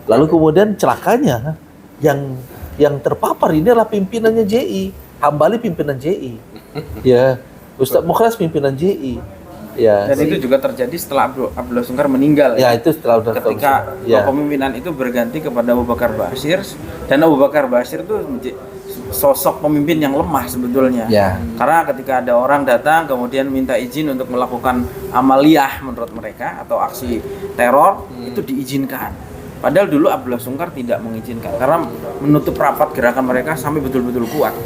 Lalu kemudian celakanya yang terpapar ini adalah pimpinannya JI. Hambali pimpinan JI. Ya, Ustadz Mukhlas pimpinan JI. Ya. Dan itu juga terjadi setelah Abdullah Sungkar meninggal. Ya, itu setelah ketika kepemimpinan itu berganti kepada Abu Bakar Bashir, dan Abu Bakar Bashir itu sosok pemimpin yang lemah sebetulnya. Ya. Karena ketika ada orang datang kemudian minta izin untuk melakukan amaliyah menurut mereka atau aksi teror, itu diizinkan. Padahal dulu Abdullah Sungkar tidak mengizinkan karena menutup rapat gerakan mereka sampai betul-betul kuat.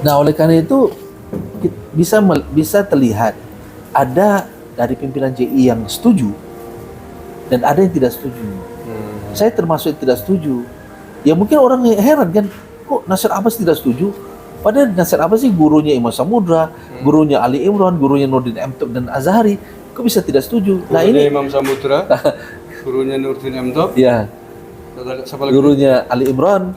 Nah, oleh karena itu bisa terlihat ada dari pimpinan JI yang setuju dan ada yang tidak setuju. Saya termasuk yang tidak setuju. Ya mungkin orang heran kan, kok Nasir Abbas tidak setuju? Padahal Nasir Abbas sih gurunya Imam Samudra, gurunya Ali Imran, gurunya Nurdin M. Top dan Azhari. Kok bisa tidak setuju? Gurunya Nah ini Imam Samudra, gurunya Nurdin M. Top, ya, gurunya Ali Imran,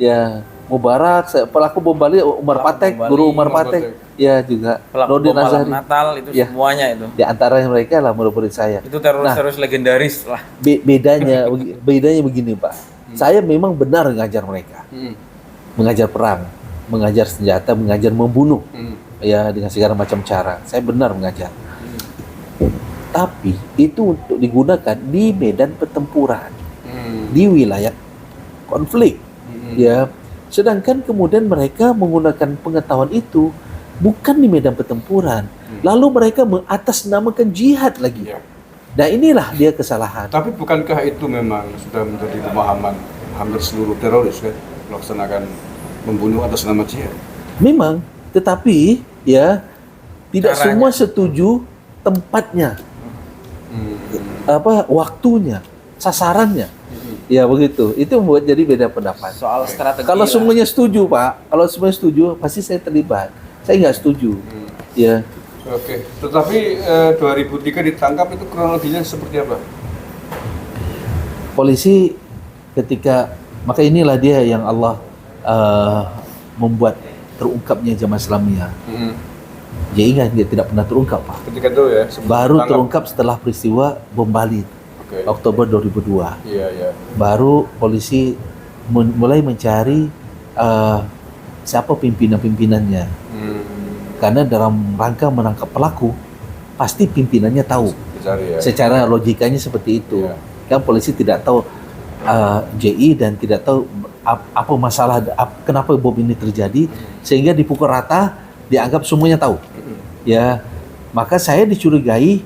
ya, Mubarak, pelaku bom Bali Umar Patek, guru Umar Patek, ya juga Nurdin Azhari, Natal itu ya, semuanya itu. Di antara mereka lah murid-murid saya. Itu teroris legendaris lah. Bedanya begini Pak. Saya memang benar mengajar mereka, mengajar perang, mengajar senjata, mengajar membunuh, ya dengan segala macam cara. Saya benar mengajar. Tapi itu untuk digunakan di medan pertempuran, di wilayah konflik, ya. Sedangkan kemudian mereka menggunakan pengetahuan itu bukan di medan pertempuran, lalu mereka mengatasnamakan jihad lagi. Nah inilah dia kesalahan. Tapi bukankah itu memang sudah menjadi pemahaman hampir seluruh teroris kan, melaksanakan membunuh atas nama jihad? Memang, tetapi ya tidak semua setuju tempatnya, waktunya, sasarannya. Ya begitu. Itu membuat jadi beda pendapat. Soal strategi. Kalau semuanya setuju, Pak, kalau semuanya setuju, pasti saya terlibat. Saya nggak setuju. Ya. Oke. Tetapi 2003 ditangkap itu kronologinya seperti apa? Polisi maka inilah dia yang Allah membuat terungkapnya Jamaah Islamiyah. Jadi ingat dia tidak pernah terungkap, Pak. Ketika itu ya. Baru terungkap setelah peristiwa bom Bali. Oktober 2002. Iya. Baru polisi mulai mencari siapa pimpinan-pimpinannya. Karena dalam rangka menangkap pelaku, pasti pimpinannya tahu. Dicari ya. Secara logikanya seperti itu. Kan polisi tidak tahu JI dan tidak tahu apa masalah, kenapa bom ini terjadi, sehingga dipukul rata, dianggap semuanya tahu. Ya, maka saya dicurigai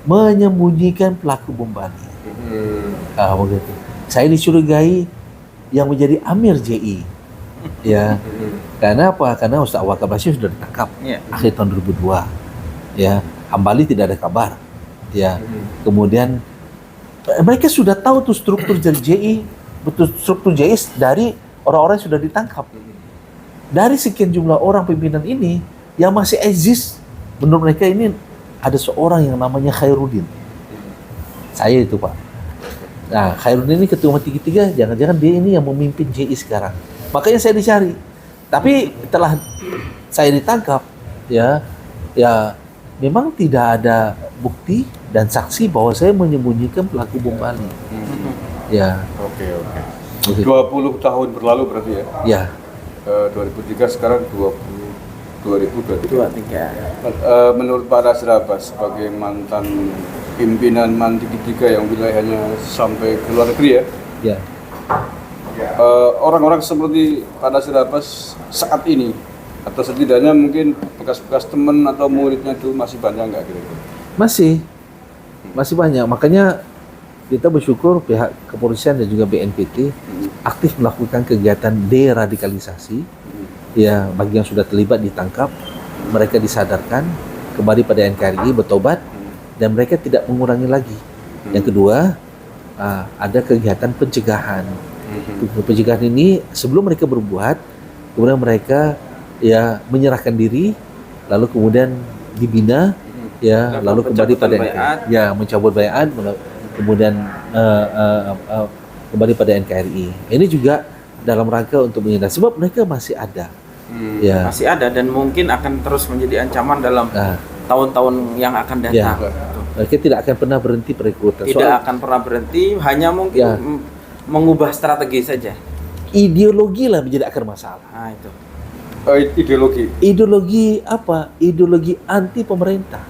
menyembunyikan pelaku bom Bali. Begitu. Saya dicurigai yang menjadi Amir JI. Ya, karena apa? Karena Ustaz Abu Bakar Bashir sudah ditangkap akhir tahun 2002. Ya, Hambali tidak ada kabar. Ya, kemudian mereka sudah tahu tuh struktur JI, betul struktur JI dari orang-orang yang sudah ditangkap. Dari sekian jumlah orang pimpinan ini yang masih eksis, menurut mereka ini ada seorang yang namanya Khairuddin. Saya itu, Pak. Nah, Khairuddin ini ketua umum 33, jangan-jangan dia ini yang memimpin JI sekarang. Makanya saya dicari. Tapi setelah saya ditangkap, ya memang tidak ada bukti dan saksi bahwa saya menyembunyikan pelaku bom Bali. Ya. Oke. 20 tahun berlalu berarti ya? Ya. 2003 sekarang 2023. Menurut Pak Nasir Abbas sebagai mantan pimpinan MAN 33 yang wilayahnya sampai ke luar negeri ya? Ya. Orang-orang seperti Pak Nasir Abbas saat ini atau setidaknya mungkin bekas-bekas teman atau muridnya itu masih banyak nggak kira-kira? Masih banyak. Makanya kita bersyukur pihak kepolisian dan juga BNPT aktif melakukan kegiatan deradikalisasi. Ya, bagi yang sudah terlibat ditangkap, mereka disadarkan kembali pada NKRI, bertobat, dan mereka tidak mengurangi lagi. Yang kedua, ada kegiatan pencegahan. Pencegahan ini sebelum mereka berbuat, kemudian mereka menyerahkan diri, lalu kemudian dibina, lalu kembali pada NKRI, mencabut baiat, kemudian kembali pada NKRI. Ini juga dalam rangka untuk menghindar, sebab mereka masih ada. Masih ada dan mungkin akan terus menjadi ancaman dalam tahun-tahun yang akan datang. Mereka tidak akan pernah berhenti perekrutan. Akan pernah berhenti, hanya mungkin mengubah strategi saja. Ideologi lah menjadi akar masalah. Nah, itu. Ideologi apa? Ideologi anti pemerintah.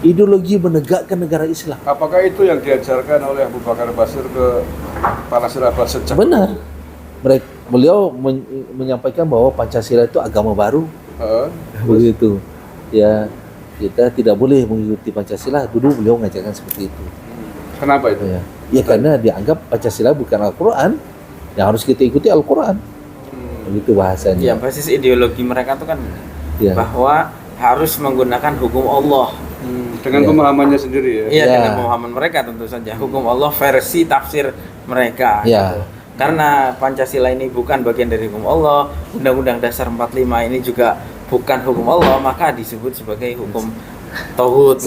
Ideologi menegakkan negara Islam. Apakah itu yang diajarkan oleh Abu Bakar Bashir ke Pak Nasir Abbas sejak Benar. Beliau menyampaikan bahwa Pancasila itu agama baru. Begitu. Ya, kita tidak boleh mengikuti Pancasila. Dulu beliau mengajarkan seperti itu. Kenapa itu? Ya karena dianggap Pancasila bukan Al-Quran. Yang harus kita ikuti Al-Quran. Begitu bahasanya. Ya, basis ideologi mereka itu kan bahwa harus menggunakan hukum Allah. Dengan pemahamannya sendiri ya? Iya, dengan pemahaman mereka tentu saja. Hukum Allah versi tafsir mereka. Gitu. Karena Pancasila ini bukan bagian dari hukum Allah, Undang-Undang Dasar 45 ini juga bukan hukum Allah, maka disebut sebagai hukum tauhid.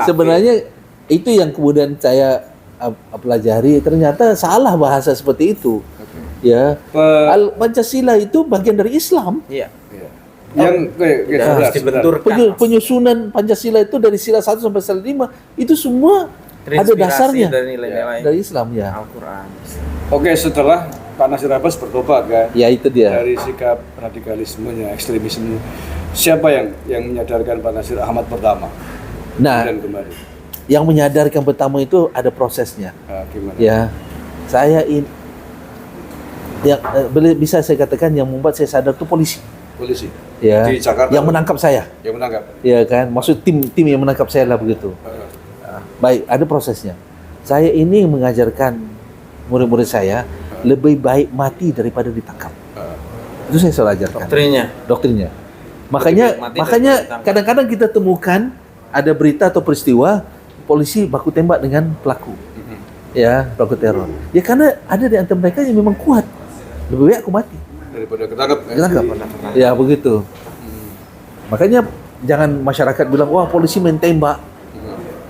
Sebenarnya itu yang kemudian saya pelajari, ternyata salah bahasa seperti itu. Ya, Pancasila itu bagian dari Islam. Iya. Yang penyusunan Pancasila itu dari sila 1 sampai sila 5 itu semua ada dasarnya dari nilai-nilai dari Islam Al-Quran. Oke, setelah Pak Nasir Abbas bertobat kan? Ya, itu dia. Dari sikap radikalismenya, ekstremisme. Siapa yang menyadarkan Pak Nasir Ahmad pertama? Nah, yang menyadarkan pertama itu ada prosesnya. Gimana? Ya, saya bisa saya katakan yang membuat saya sadar itu polisi. Ya, di Jakarta. Yang menangkap saya. Yang menangkap. Ya kan, maksud tim yang menangkap saya lah begitu. Baik, ada prosesnya. Saya ini mengajarkan murid-murid saya lebih baik mati daripada ditangkap. Itu saya selalu ajarkan. Doktrinnya. Makanya kadang-kadang kita temukan ada berita atau peristiwa polisi baku tembak dengan pelaku. Ya, pelaku teror. Ya karena ada di antara mereka yang memang kuat. Lebih baik aku mati daripada ketangkap. Ya begitu. Makanya jangan masyarakat bilang wah polisi main tembak.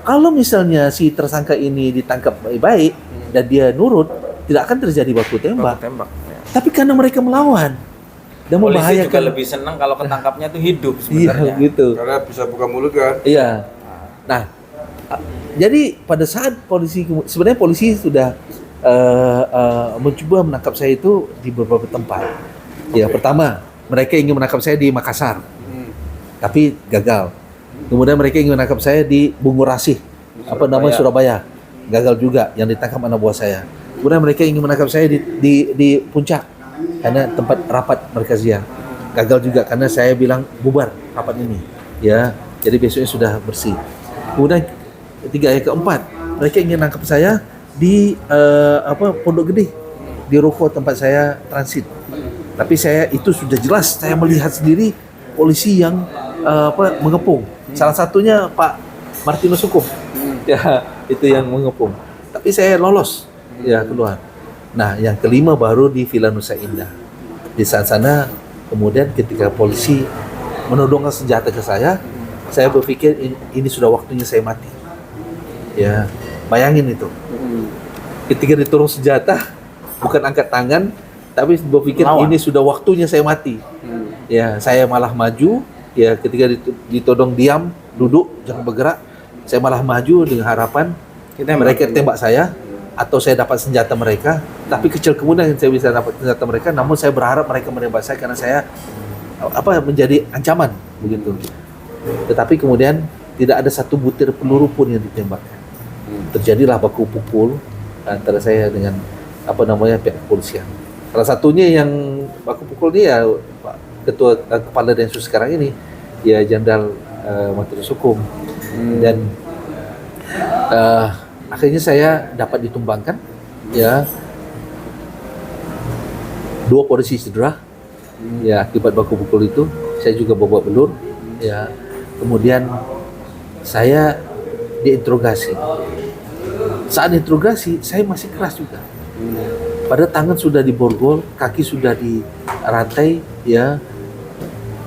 Kalau misalnya si tersangka ini ditangkap baik-baik dan dia nurut, tidak akan terjadi baku tembak. Tapi karena mereka melawan dan polisi juga lebih senang kalau ketangkapnya itu hidup Iya, sebenarnya. gitu. Karena bisa buka mulut kan. Iya. Nah, jadi pada saat sebenarnya polisi sudah mencoba menangkap saya itu di beberapa tempat. Ya, pertama mereka ingin menangkap saya di Makassar. tapi gagal. Kemudian mereka ingin menangkap saya di Bungurasih, Surabaya, gagal juga, yang ditangkap anak buah saya. Kemudian mereka ingin menangkap saya di Puncak, karena tempat rapat Markaziyah, gagal juga karena saya bilang bubar rapat ini, ya. Jadi besoknya sudah bersih. Kemudian yang keempat, mereka ingin menangkap saya di Pondok Gede, di ruko tempat saya transit. Tapi saya itu sudah jelas, saya melihat sendiri polisi yang mengepung. Salah satunya Pak Martinus Hukum, ya itu yang mengepung. Tapi saya lolos, ya keluar. Nah, yang kelima baru di Villa Nusa Indah. Di saat sana, kemudian ketika polisi menodongkan senjata ke saya berpikir ini sudah waktunya saya mati. Ya, bayangin itu. Ketika diturun senjata, bukan angkat tangan, tapi berpikir ini sudah waktunya saya mati. Ya, saya malah maju. Ya, ketika ditodong diam, duduk, jangan bergerak, saya malah maju dengan harapan mereka tembak saya atau saya dapat senjata mereka. Tapi kecil kemungkinan saya bisa dapat senjata mereka, namun saya berharap mereka menembak saya karena saya menjadi ancaman begitu. Tetapi kemudian tidak ada satu butir peluru pun yang ditembakkan. Terjadilah baku pukul antara saya dengan pihak kepolisian. Salah satunya yang baku pukul ini ya Pak Ketua Kepala Densus sekarang ini, ya Jenderal Martinus Hukum. Dan akhirnya saya dapat ditumbangkan, ya 2 polisi cedera, ya akibat baku pukul itu. Saya juga babak belur, ya. Kemudian saya diinterogasi. Saat diinterogasi saya masih keras juga. Pada tangan sudah diborgol, kaki sudah dirantai, ya.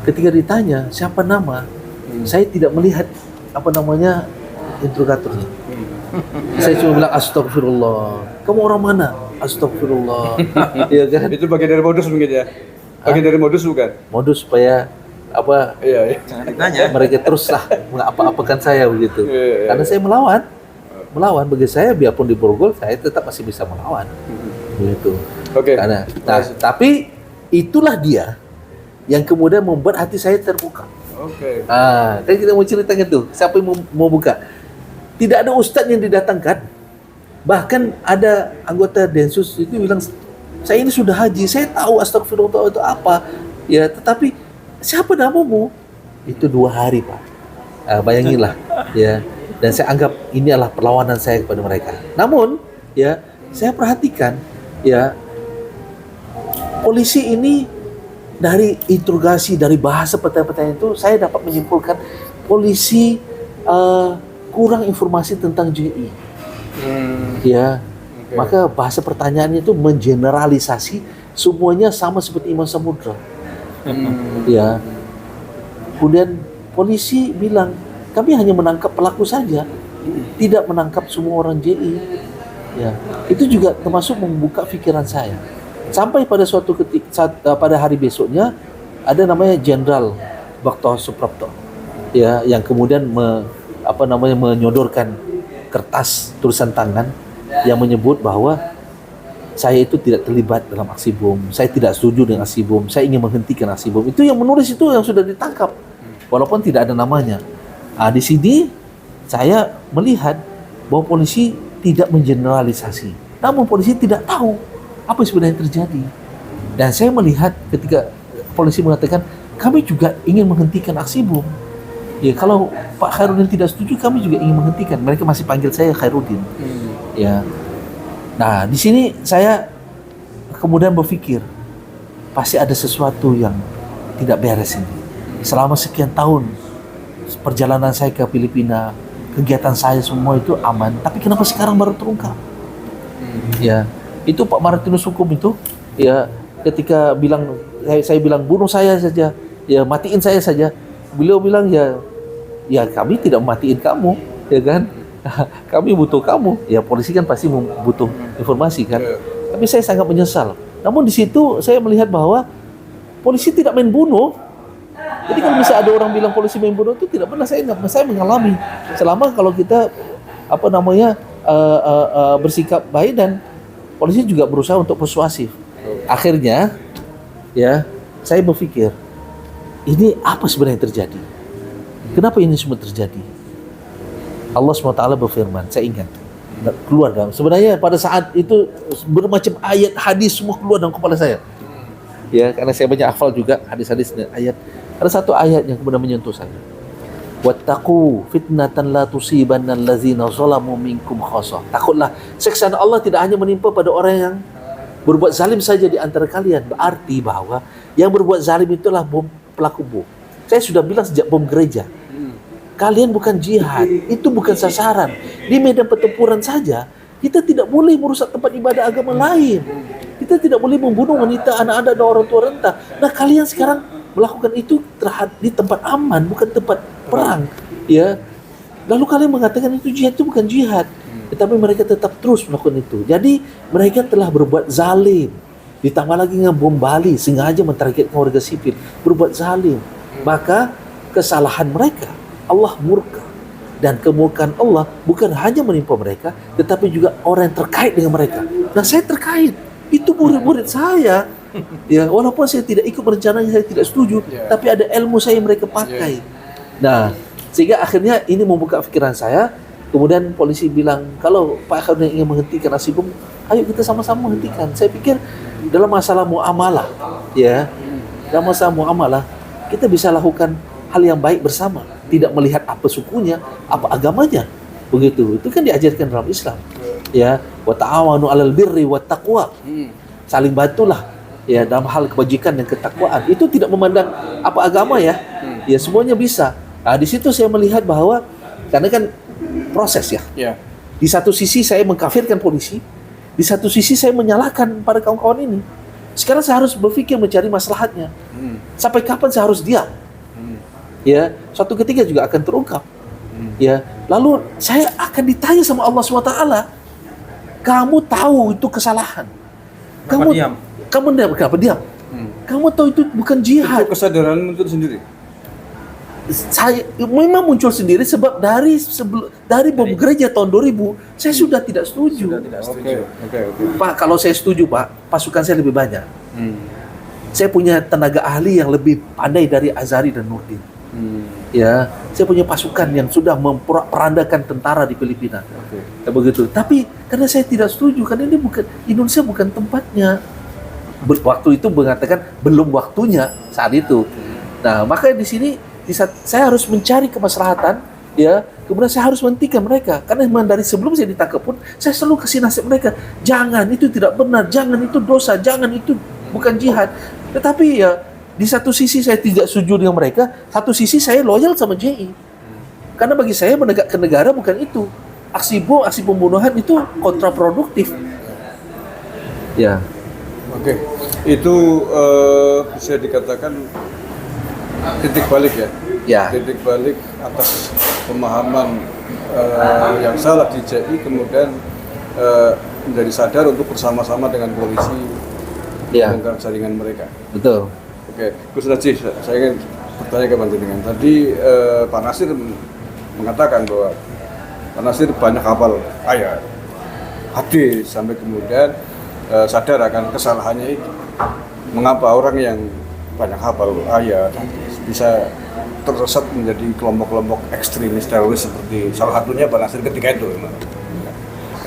Ketika ditanya siapa nama, saya tidak melihat interrogatornya. Saya cuma bilang astagfirullah. Kamu orang mana? Astagfirullah. Ya kan? Itu bagian dari modus mungkin ya. Bagian dari modus bukan? Modus supaya Iya. Jangan ditanya. mereka teruslah mengapa-apakan saya begitu. Iya. Karena saya melawan bagi saya biarpun diborgol saya tetap masih bisa melawan. Begitu. Oke. Karena tapi itulah dia yang kemudian membuat hati saya terbuka. Oke. Kan kita mau ceritakan tuh, siapa yang mau buka? Tidak ada ustadz yang didatangkan. Bahkan ada anggota Densus itu bilang, saya ini sudah haji, saya tahu astagfirullah itu apa. Ya, tetapi siapa namamu? Itu 2 hari, Pak. Bayanginlah, ya. Dan saya anggap ini adalah perlawanan saya kepada mereka. Namun, ya, saya perhatikan, ya, polisi ini dari interogasi, dari bahasa pertanyaan-pertanyaan itu, saya dapat menyimpulkan polisi kurang informasi tentang JI. Ya, maka bahasa pertanyaannya itu mengeneralisasi semuanya sama seperti Imam Samudra. Ya, kemudian polisi bilang kami hanya menangkap pelaku saja, tidak menangkap semua orang JI. Ya, itu juga termasuk membuka pikiran saya. Sampai pada suatu pada hari besoknya ada namanya Jenderal Bakto Suprapto, ya, yang kemudian menyodorkan kertas tulisan tangan yang menyebut bahwa saya itu tidak terlibat dalam aksi bom, saya tidak setuju dengan aksi bom, saya ingin menghentikan aksi bom. Itu yang menulis itu yang sudah ditangkap, walaupun tidak ada namanya. Di sini saya melihat bahwa polisi tidak mengeneralisasi, namun polisi tidak tahu apa sebenarnya yang terjadi. Dan saya melihat ketika polisi mengatakan kami juga ingin menghentikan aksi bom. Ya, kalau Pak Khairuddin tidak setuju, kami juga ingin menghentikan. Mereka masih panggil saya Khairuddin. Ya. Nah, di sini saya kemudian berpikir pasti ada sesuatu yang tidak beres ini. Selama sekian tahun perjalanan saya ke Filipina, kegiatan saya semua itu aman, tapi kenapa sekarang baru terungkap? Ya. Itu Pak Martinus Hukum itu, ya, ketika bilang saya bilang bunuh saya saja, ya matiin saya saja. Beliau bilang ya kami tidak mematiin kamu, ya kan? Kami butuh kamu. Ya polisi kan pasti butuh informasi kan. Tapi saya sangat menyesal. Namun di situ saya melihat bahwa polisi tidak main bunuh. Jadi kalau misalnya ada orang bilang polisi main bunuh, itu tidak pernah saya mengalami. Selama kalau kita bersikap baik dan polisi juga berusaha untuk persuasif. Akhirnya, ya, saya berpikir, ini apa sebenarnya yang terjadi? Kenapa ini semua terjadi? Allah SWT berfirman, saya ingat, keluar dalam, sebenarnya pada saat itu bermacam ayat hadis semua keluar dalam kepala saya. Ya, karena saya banyak hafal juga hadis-hadis dan ayat. Ada satu ayat yang kemudian menyentuh saya. Wattaqu fitnatan la tusibanna allazina zalamu minkum khassah. Takutlah siksaan Allah tidak hanya menimpa pada orang yang berbuat zalim saja di antara kalian. Berarti bahwa yang berbuat zalim itulah pelaku bom. Saya sudah bilang sejak bom gereja. Kalian bukan jihad, itu bukan sasaran. Di medan pertempuran saja, kita tidak boleh merusak tempat ibadah agama lain. Kita tidak boleh membunuh wanita, anak-anak, dan orang tua renta. Nah, kalian sekarang melakukan itu di tempat aman, bukan tempat perang. Ya. Lalu kalian mengatakan itu jihad, itu bukan jihad. Tetapi mereka tetap terus melakukan itu. Jadi, mereka telah berbuat zalim. Ditambah lagi dengan bom Bali, sengaja mentargetkan warga sipil. Berbuat zalim. Maka, kesalahan mereka Allah murka, dan kemurkaan Allah bukan hanya menimpa mereka, tetapi juga orang yang terkait dengan mereka. Nah, saya terkait, itu murid-murid saya. Ya, walaupun saya tidak ikut perencanaan, saya tidak setuju, tapi ada ilmu saya yang mereka pakai. Nah, sehingga akhirnya ini membuka pikiran saya. Kemudian polisi bilang, kalau Pak Khairudin ingin menghentikan aksi bom, ayo kita sama-sama menghentikan. Saya pikir dalam masalah muamalah, ya, dalam masalah muamalah kita bisa lakukan hal yang baik bersama, tidak melihat apa sukunya, apa agamanya. Begitu. Itu kan diajarkan dalam Islam. Ya, wa ta'awanu 'alal birri wat taqwa. Saling bantulah ya dalam hal kebajikan dan ketakwaan. Itu tidak memandang apa agama ya. Ya, semuanya bisa. Nah, di situ saya melihat bahwa karena kan proses ya. Di satu sisi saya mengkafirkan polisi, di satu sisi saya menyalahkan pada kawan-kawan ini. Sekarang saya harus berpikir mencari maslahatnya. Sampai kapan saya harus diam? Ya, suatu ketika juga akan terungkap. Ya, lalu saya akan ditanya sama Allah SWT, kamu tahu itu kesalahan. Kamu diam. Kenapa diam? Kamu tahu itu bukan jihad. Itu kesadaran itu sendiri. Saya memang muncul sendiri sebab dari bom gereja tahun 2000 saya sudah tidak setuju. Oke. Pak, kalau saya setuju Pak, pasukan saya lebih banyak. Saya punya tenaga ahli yang lebih pandai dari Azhari dan Nurdin. Ya, saya punya pasukan yang sudah memperandakan tentara di Filipina. Ya, begitu. Tapi karena saya tidak setuju, karena ini bukan Indonesia, bukan tempatnya. Waktu itu mengatakan belum waktunya saat itu. Nah, maka di sini saya harus mencari kemaslahatan, ya. Kemudian saya harus menghentikan mereka, karena memang dari sebelum saya ditangkap pun saya selalu kasih nasihat mereka, jangan, itu tidak benar, jangan, itu dosa, jangan, itu bukan jihad. Tetapi ya di satu sisi saya tidak setuju dengan mereka, satu sisi saya loyal sama JI. Karena bagi saya menegakkan negara bukan itu. Aksi bom, aksi pembunuhan itu kontraproduktif. Ya. Oke. Itu bisa dikatakan titik balik ya. Ya. Titik balik atas pemahaman yang salah di JI, kemudian menjadi sadar untuk bersama-sama dengan polisi membongkar jaringan mereka. Betul. Oke, Gus Raji, saya ingin bertanya ke Panjenengan. Tadi Pak Nasir mengatakan bahwa Pak Nasir banyak hafal ayat, hadis, sampai kemudian sadar akan kesalahannya itu. Mengapa orang yang banyak hafal ayat bisa tersesat menjadi kelompok-kelompok ekstremis teroris seperti salah satunya Pak Nasir ketika itu?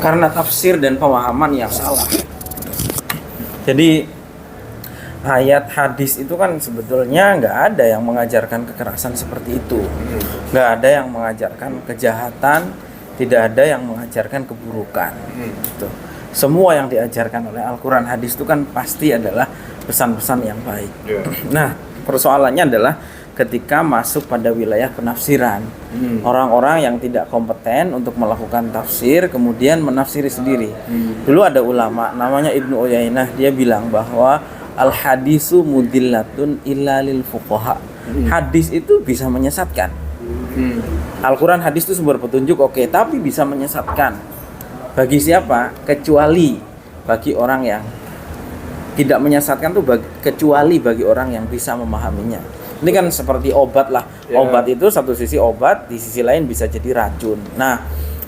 Karena tafsir dan pemahaman yang salah. Jadi ayat hadis itu kan sebetulnya nggak ada yang mengajarkan kekerasan seperti itu, nggak ada yang mengajarkan kejahatan, tidak ada yang mengajarkan keburukan. Gitu. Semua yang diajarkan oleh Al-Quran, hadis itu kan pasti adalah pesan-pesan yang baik. Nah, persoalannya adalah ketika masuk pada wilayah penafsiran, orang-orang yang tidak kompeten untuk melakukan tafsir kemudian menafsiri sendiri. Dulu ada ulama namanya Ibnu Uyainah, dia bilang bahwa al-hadisu mudillatun illa lil fuqaha. Hadis itu bisa menyesatkan. Al-Quran hadis itu sumber petunjuk, oke, tapi bisa menyesatkan. Bagi siapa? Kecuali bagi orang yang tidak menyesatkan tuh kecuali bagi orang yang bisa memahaminya. Ini kan seperti obat lah. Obat itu satu sisi obat, di sisi lain bisa jadi racun. Nah,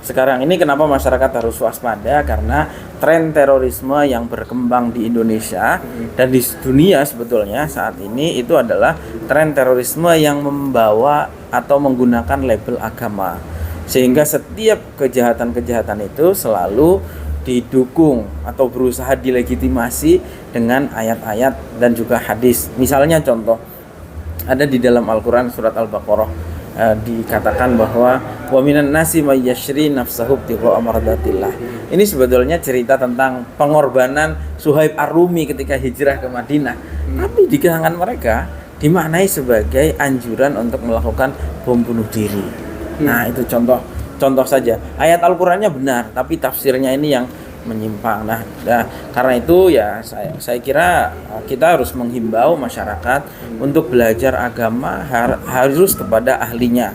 sekarang ini kenapa masyarakat harus waspada, karena tren terorisme yang berkembang di Indonesia dan di dunia sebetulnya saat ini itu adalah tren terorisme yang membawa atau menggunakan label agama, sehingga setiap kejahatan-kejahatan itu selalu didukung atau berusaha dilegitimasi dengan ayat-ayat dan juga hadis. Misalnya contoh, ada di dalam Al-Quran surat Al-Baqarah dikatakan bahwa wa minan nasi may yashri nafsahu ibtigha'a mardatillah. Ini sebetulnya cerita tentang pengorbanan Suhaib Ar-Rumi ketika hijrah ke Madinah. Tapi di kalangan mereka dimaknai sebagai anjuran untuk melakukan bom bunuh diri. Nah, itu contoh saja. Ayat Al-Qur'annya benar, tapi tafsirnya ini yang menyimpang. Nah, karena itu ya saya kira kita harus menghimbau masyarakat untuk belajar agama harus kepada ahlinya.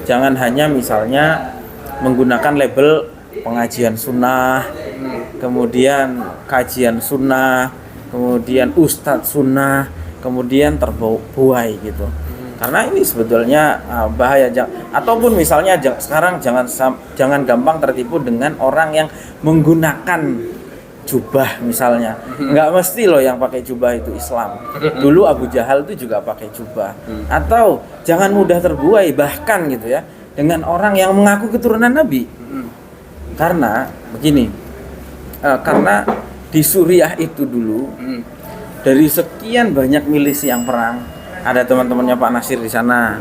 Jangan hanya misalnya menggunakan label pengajian sunnah, kemudian kajian sunnah, kemudian ustadz sunnah, kemudian terbuai gitu. Karena ini sebetulnya bahaya. Ataupun misalnya sekarang jangan gampang tertipu dengan orang yang menggunakan jubah misalnya. Nggak mesti loh yang pakai jubah itu Islam. Dulu Abu Jahal itu juga pakai jubah. Atau jangan mudah terbuai bahkan gitu ya dengan orang yang mengaku keturunan Nabi. Karena begini, karena di Suriah itu dulu dari sekian banyak milisi yang perang, ada teman-temannya Pak Nasir di sana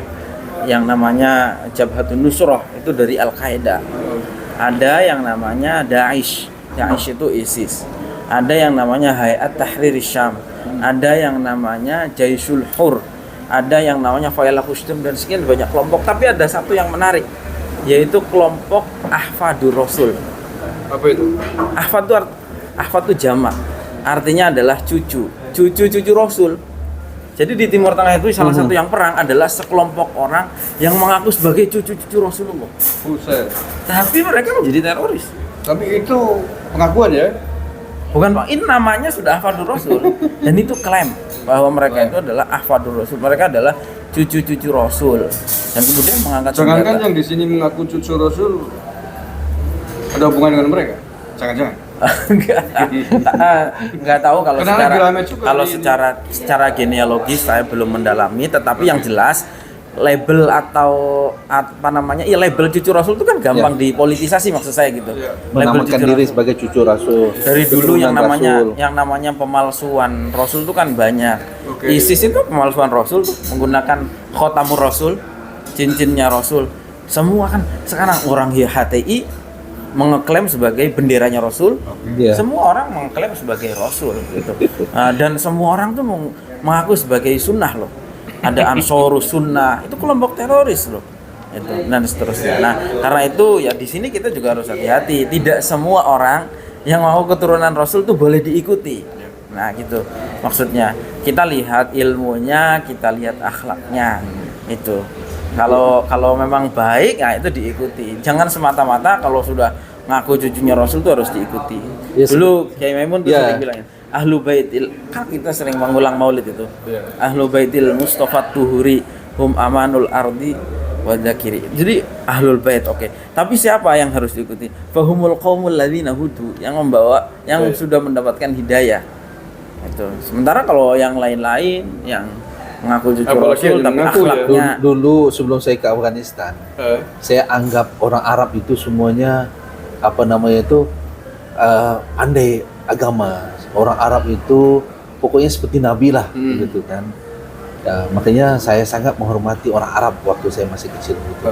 yang namanya Jabhatun Nusrah, itu dari Al-Qaeda. Ada yang namanya Daesh itu ISIS. Ada yang namanya Hayat Tahrir Syam. Ada yang namanya Jaisul Hur. Ada yang namanya Fayalah Kustum, dan sekian banyak kelompok. Tapi ada satu yang menarik, yaitu kelompok Ahfadur Rasul. Apa itu? Ahfad itu jamak, artinya adalah cucu Rasul. Jadi di Timur Tengah itu salah satu yang perang adalah sekelompok orang yang mengaku sebagai cucu Rasulullah. Buset. Tapi mereka menjadi teroris. Tapi itu pengakuan ya? Bukan Pak, ini namanya sudah Ahfadur Rasul. Dan itu klaim bahwa mereka itu adalah Ahfadur Rasul. Mereka adalah cucu Rasul. Dan kemudian mengangkat senjata. Jangan-jangan yang di sini mengaku cucu Rasul ada hubungan dengan mereka? Jangan-jangan. Enggak tahu kalau secara genealogis saya belum mendalami, tetapi yang jelas label atau apa namanya, label cucu Rasul itu kan gampang dipolitisasi, maksud saya gitu. Menamakan diri sebagai cucu Rasul. Dari dulu yang namanya pemalsuan Rasul itu kan banyak. ISIS itu pemalsuan Rasul tuh, menggunakan khotamur Rasul, cincinnya Rasul. Semua kan sekarang orang HTI mengeklaim sebagai benderanya Rasul, semua orang mengeklaim sebagai Rasul gitu. Dan semua orang tuh mengaku sebagai sunnah loh. Ada Ansorus Sunnah, itu kelompok teroris loh. Itu dan seterusnya. Nah, karena itu ya di sini kita juga harus hati-hati. Tidak semua orang yang mau keturunan Rasul tuh boleh diikuti. Nah, gitu. Maksudnya kita lihat ilmunya, kita lihat akhlaknya. Itu. Kalau memang baik, nah itu diikuti. Jangan semata-mata kalau sudah ngaku cucunya Rasul itu harus diikuti. Dulu Kiai Maimun tuh sering bilang, Ahlu Baitil, kan kita sering mengulang maulid itu. Ahlu Baitil Mustafa Tuhuri hum amanul ardi wa dzakiri. Jadi Ahlul Bait, oke. Tapi siapa yang harus diikuti? Fahumul qaumul ladzina hudu, yang sudah mendapatkan hidayah. Itu. Sementara kalau yang lain-lain yang mengaku cucu Rasul tapi akhlaknya dulu sebelum saya ke Afghanistan, saya anggap orang Arab itu semuanya pandai agama. Orang Arab itu pokoknya seperti Nabi lah, gitu kan. Ya, makanya saya sangat menghormati orang Arab waktu saya masih kecil gitu.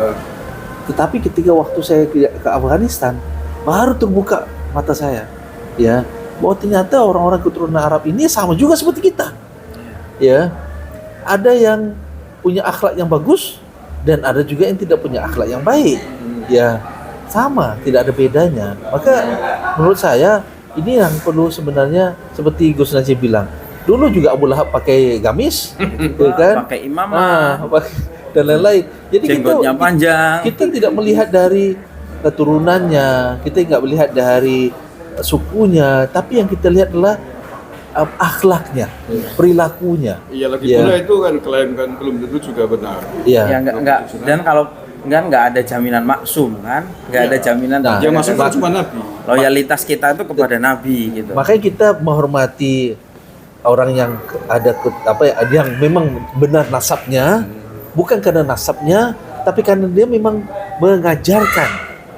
Tetapi ketika waktu saya ke Afghanistan, baru terbuka mata saya, ya, bahwa ternyata orang-orang keturunan Arab ini sama juga seperti kita, ya. Ada yang punya akhlak yang bagus dan ada juga yang tidak punya akhlak yang baik. Ya, sama, tidak ada bedanya. Maka menurut saya ini yang perlu sebenarnya, seperti Gus Najib bilang. Dulu juga Abu Lahab pakai gamis, gitu kan? Pakai imamah, dan lain-lain. Jadi jenggotnya panjang. Kita tidak melihat dari keturunannya, kita nggak melihat dari sukunya, tapi yang kita lihat adalah akhlaknya, perilakunya. Iya, lagi pula itu kan klaim kan belum tentu juga benar. Iya. Ya enggak. Dan nggak ada jaminan maksum kan, nggak ada jaminan Yang maksum kan cuma Nabi. loyalitas kita itu kepada Nabi gitu. Makanya kita menghormati orang yang ada yang memang benar nasabnya, bukan karena nasabnya, tapi karena dia memang mengajarkan,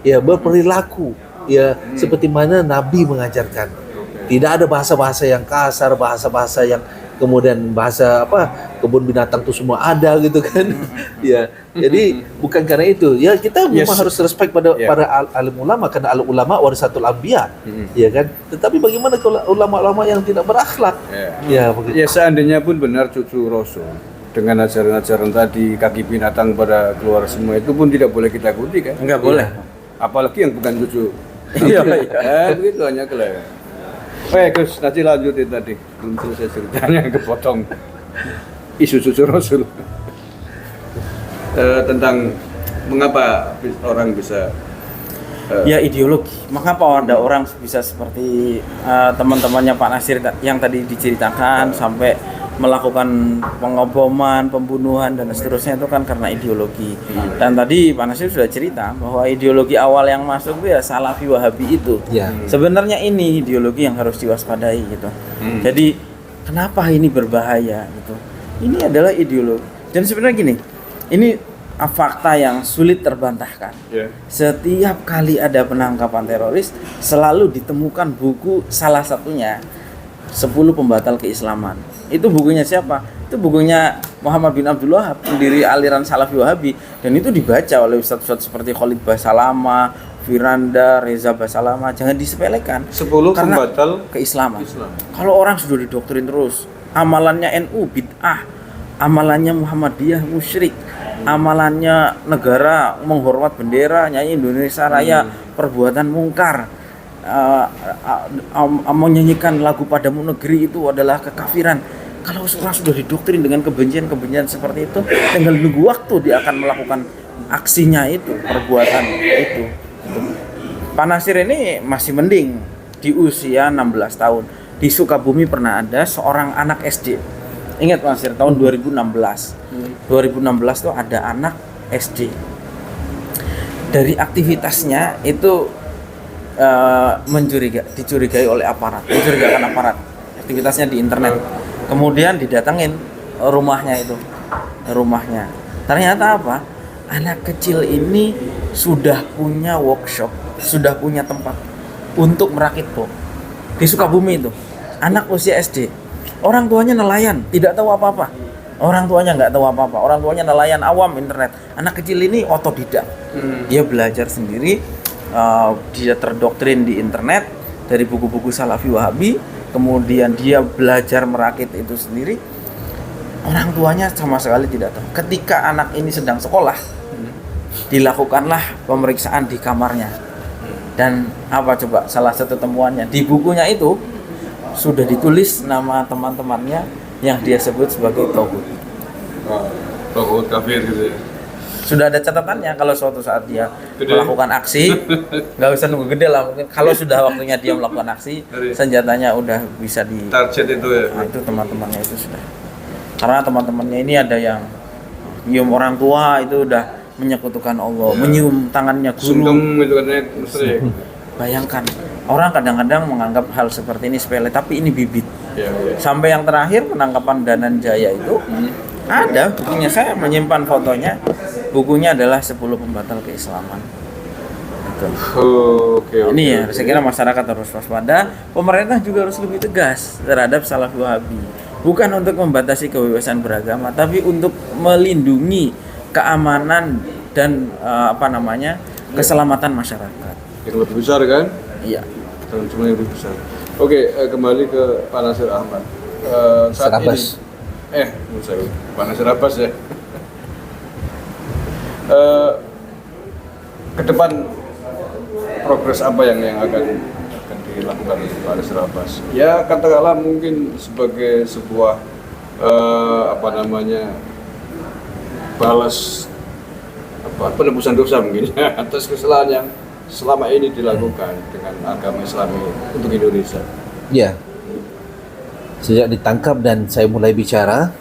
ya berperilaku, ya seperti mana Nabi mengajarkan. Tidak ada bahasa-bahasa yang kasar, bahasa-bahasa yang kemudian bahasa kebun binatang itu semua ada gitu kan. Ya. Jadi bukan karena itu. Ya kita memang harus respect pada para alim ulama karena alim ulama warisatul anbiya. Ya kan? Tetapi bagaimana kalau ulama-ulama yang tidak berakhlak? Ya begitu. Ya seandainya pun benar cucu Rasul dengan ajaran-ajaran tadi kaki binatang pada keluar semua itu pun tidak boleh kita ikuti kan? Enggak boleh. Apalagi yang bukan cucu. Iya. Begitu hanya kelihatan. Gus, nanti lanjutin tadi. Belum selesai ceritanya, kepotong. Isu cucu Rasul. Tentang mengapa orang bisa... Ya ideologi. Mengapa ada orang bisa seperti teman-temannya Pak Nasir yang tadi diceritakan sampai melakukan pengoboman, pembunuhan dan seterusnya itu kan karena ideologi. Dan tadi Pak Nasir sudah cerita bahwa ideologi awal yang masuk itu ya Salafi Wahabi itu. Sebenarnya ini ideologi yang harus diwaspadai gitu. Jadi kenapa ini berbahaya gitu? Ini adalah ideologi. Dan sebenarnya gini, ini fakta yang sulit terbantahkan. Setiap kali ada penangkapan teroris selalu ditemukan buku salah satunya 10 pembatal keislaman. Itu bukunya siapa? Itu bukunya Muhammad bin Abdul Wahab, pendiri aliran Salafi Wahabi, dan itu dibaca oleh ustadz-ustadz seperti Khalid Basalama, Firanda, Reza Basalama. Jangan disepelekan. 10 pembatal keislaman. Kalau orang sudah didoktrin terus, amalannya NU bid'ah, amalannya Muhammadiyah musyrik, amalannya negara menghormat bendera, nyanyi Indonesia Raya, perbuatan mungkar, menyanyikan lagu Padamu Negeri itu adalah kekafiran. Kalau orang sudah didoktrin dengan kebencian-kebencian seperti itu, tinggal nunggu waktu dia akan melakukan aksinya itu, perbuatan itu. Pak Nasir ini masih mending di usia 16 tahun. Di Sukabumi pernah ada seorang anak SD. Ingat Pak Nasir, tahun 2016. 2016 tuh ada anak SD. Dari aktivitasnya itu dicurigai oleh aparat, mencurigakan aparat. Aktivitasnya di internet. Kemudian didatengin rumahnya. Ternyata apa? Anak kecil ini sudah punya workshop, sudah punya tempat untuk merakit bom di Sukabumi itu. Anak usia SD. Orang tuanya nelayan, tidak tahu apa-apa. Orang tuanya nggak tahu apa-apa. Orang tuanya nelayan awam internet. Anak kecil ini otodidak. Dia belajar sendiri. Dia terdoktrin di internet dari buku-buku Salafi Wahabi. Kemudian dia belajar merakit itu sendiri. Orang tuanya sama sekali tidak tahu. Ketika anak ini sedang sekolah, dilakukanlah pemeriksaan di kamarnya. Dan apa coba salah satu temuannya? Di bukunya itu sudah ditulis nama teman-temannya yang dia sebut sebagai Tauhud. Tauhud kafir gitu ya. Sudah ada catatannya kalau suatu saat dia melakukan aksi, nggak usah nunggu gede lah, mungkin kalau sudah waktunya dia melakukan aksi, senjatanya udah bisa di target itu ya. Nah, itu teman-temannya itu sudah. Karena teman-temannya ini ada yang nyium orang tua itu udah menyekutukan Allah, menyium tangannya guru. Sungkem gitu kan ya, Bayangkan, orang kadang-kadang menganggap hal seperti ini sepele, tapi ini bibit. Sampai yang terakhir penangkapan Danan Jaya itu ada bukunya, saya menyimpan fotonya. Bukunya adalah 10 pembatal keislaman. Ini ya, saya kira masyarakat harus waspada. Pemerintah juga harus lebih tegas terhadap Salafi Wahabi. Bukan untuk membatasi kebebasan beragama, tapi untuk melindungi keamanan dan keselamatan masyarakat. Yang lebih besar kan? Iya. Dan semua yang lebih besar. Oke, kembali ke Pak Nasir Ahmad. Saat Abbas. ini, Pak Nasir Abbas ya. Ke depan progres apa yang akan dilakukan Pak Nasir Abbas? Ya katakanlah mungkin sebagai sebuah balas penebusan dosa mungkin ya, atas kesalahan yang selama ini dilakukan dengan agama Islam untuk Indonesia. Ya. Sejak ditangkap dan saya mulai bicara,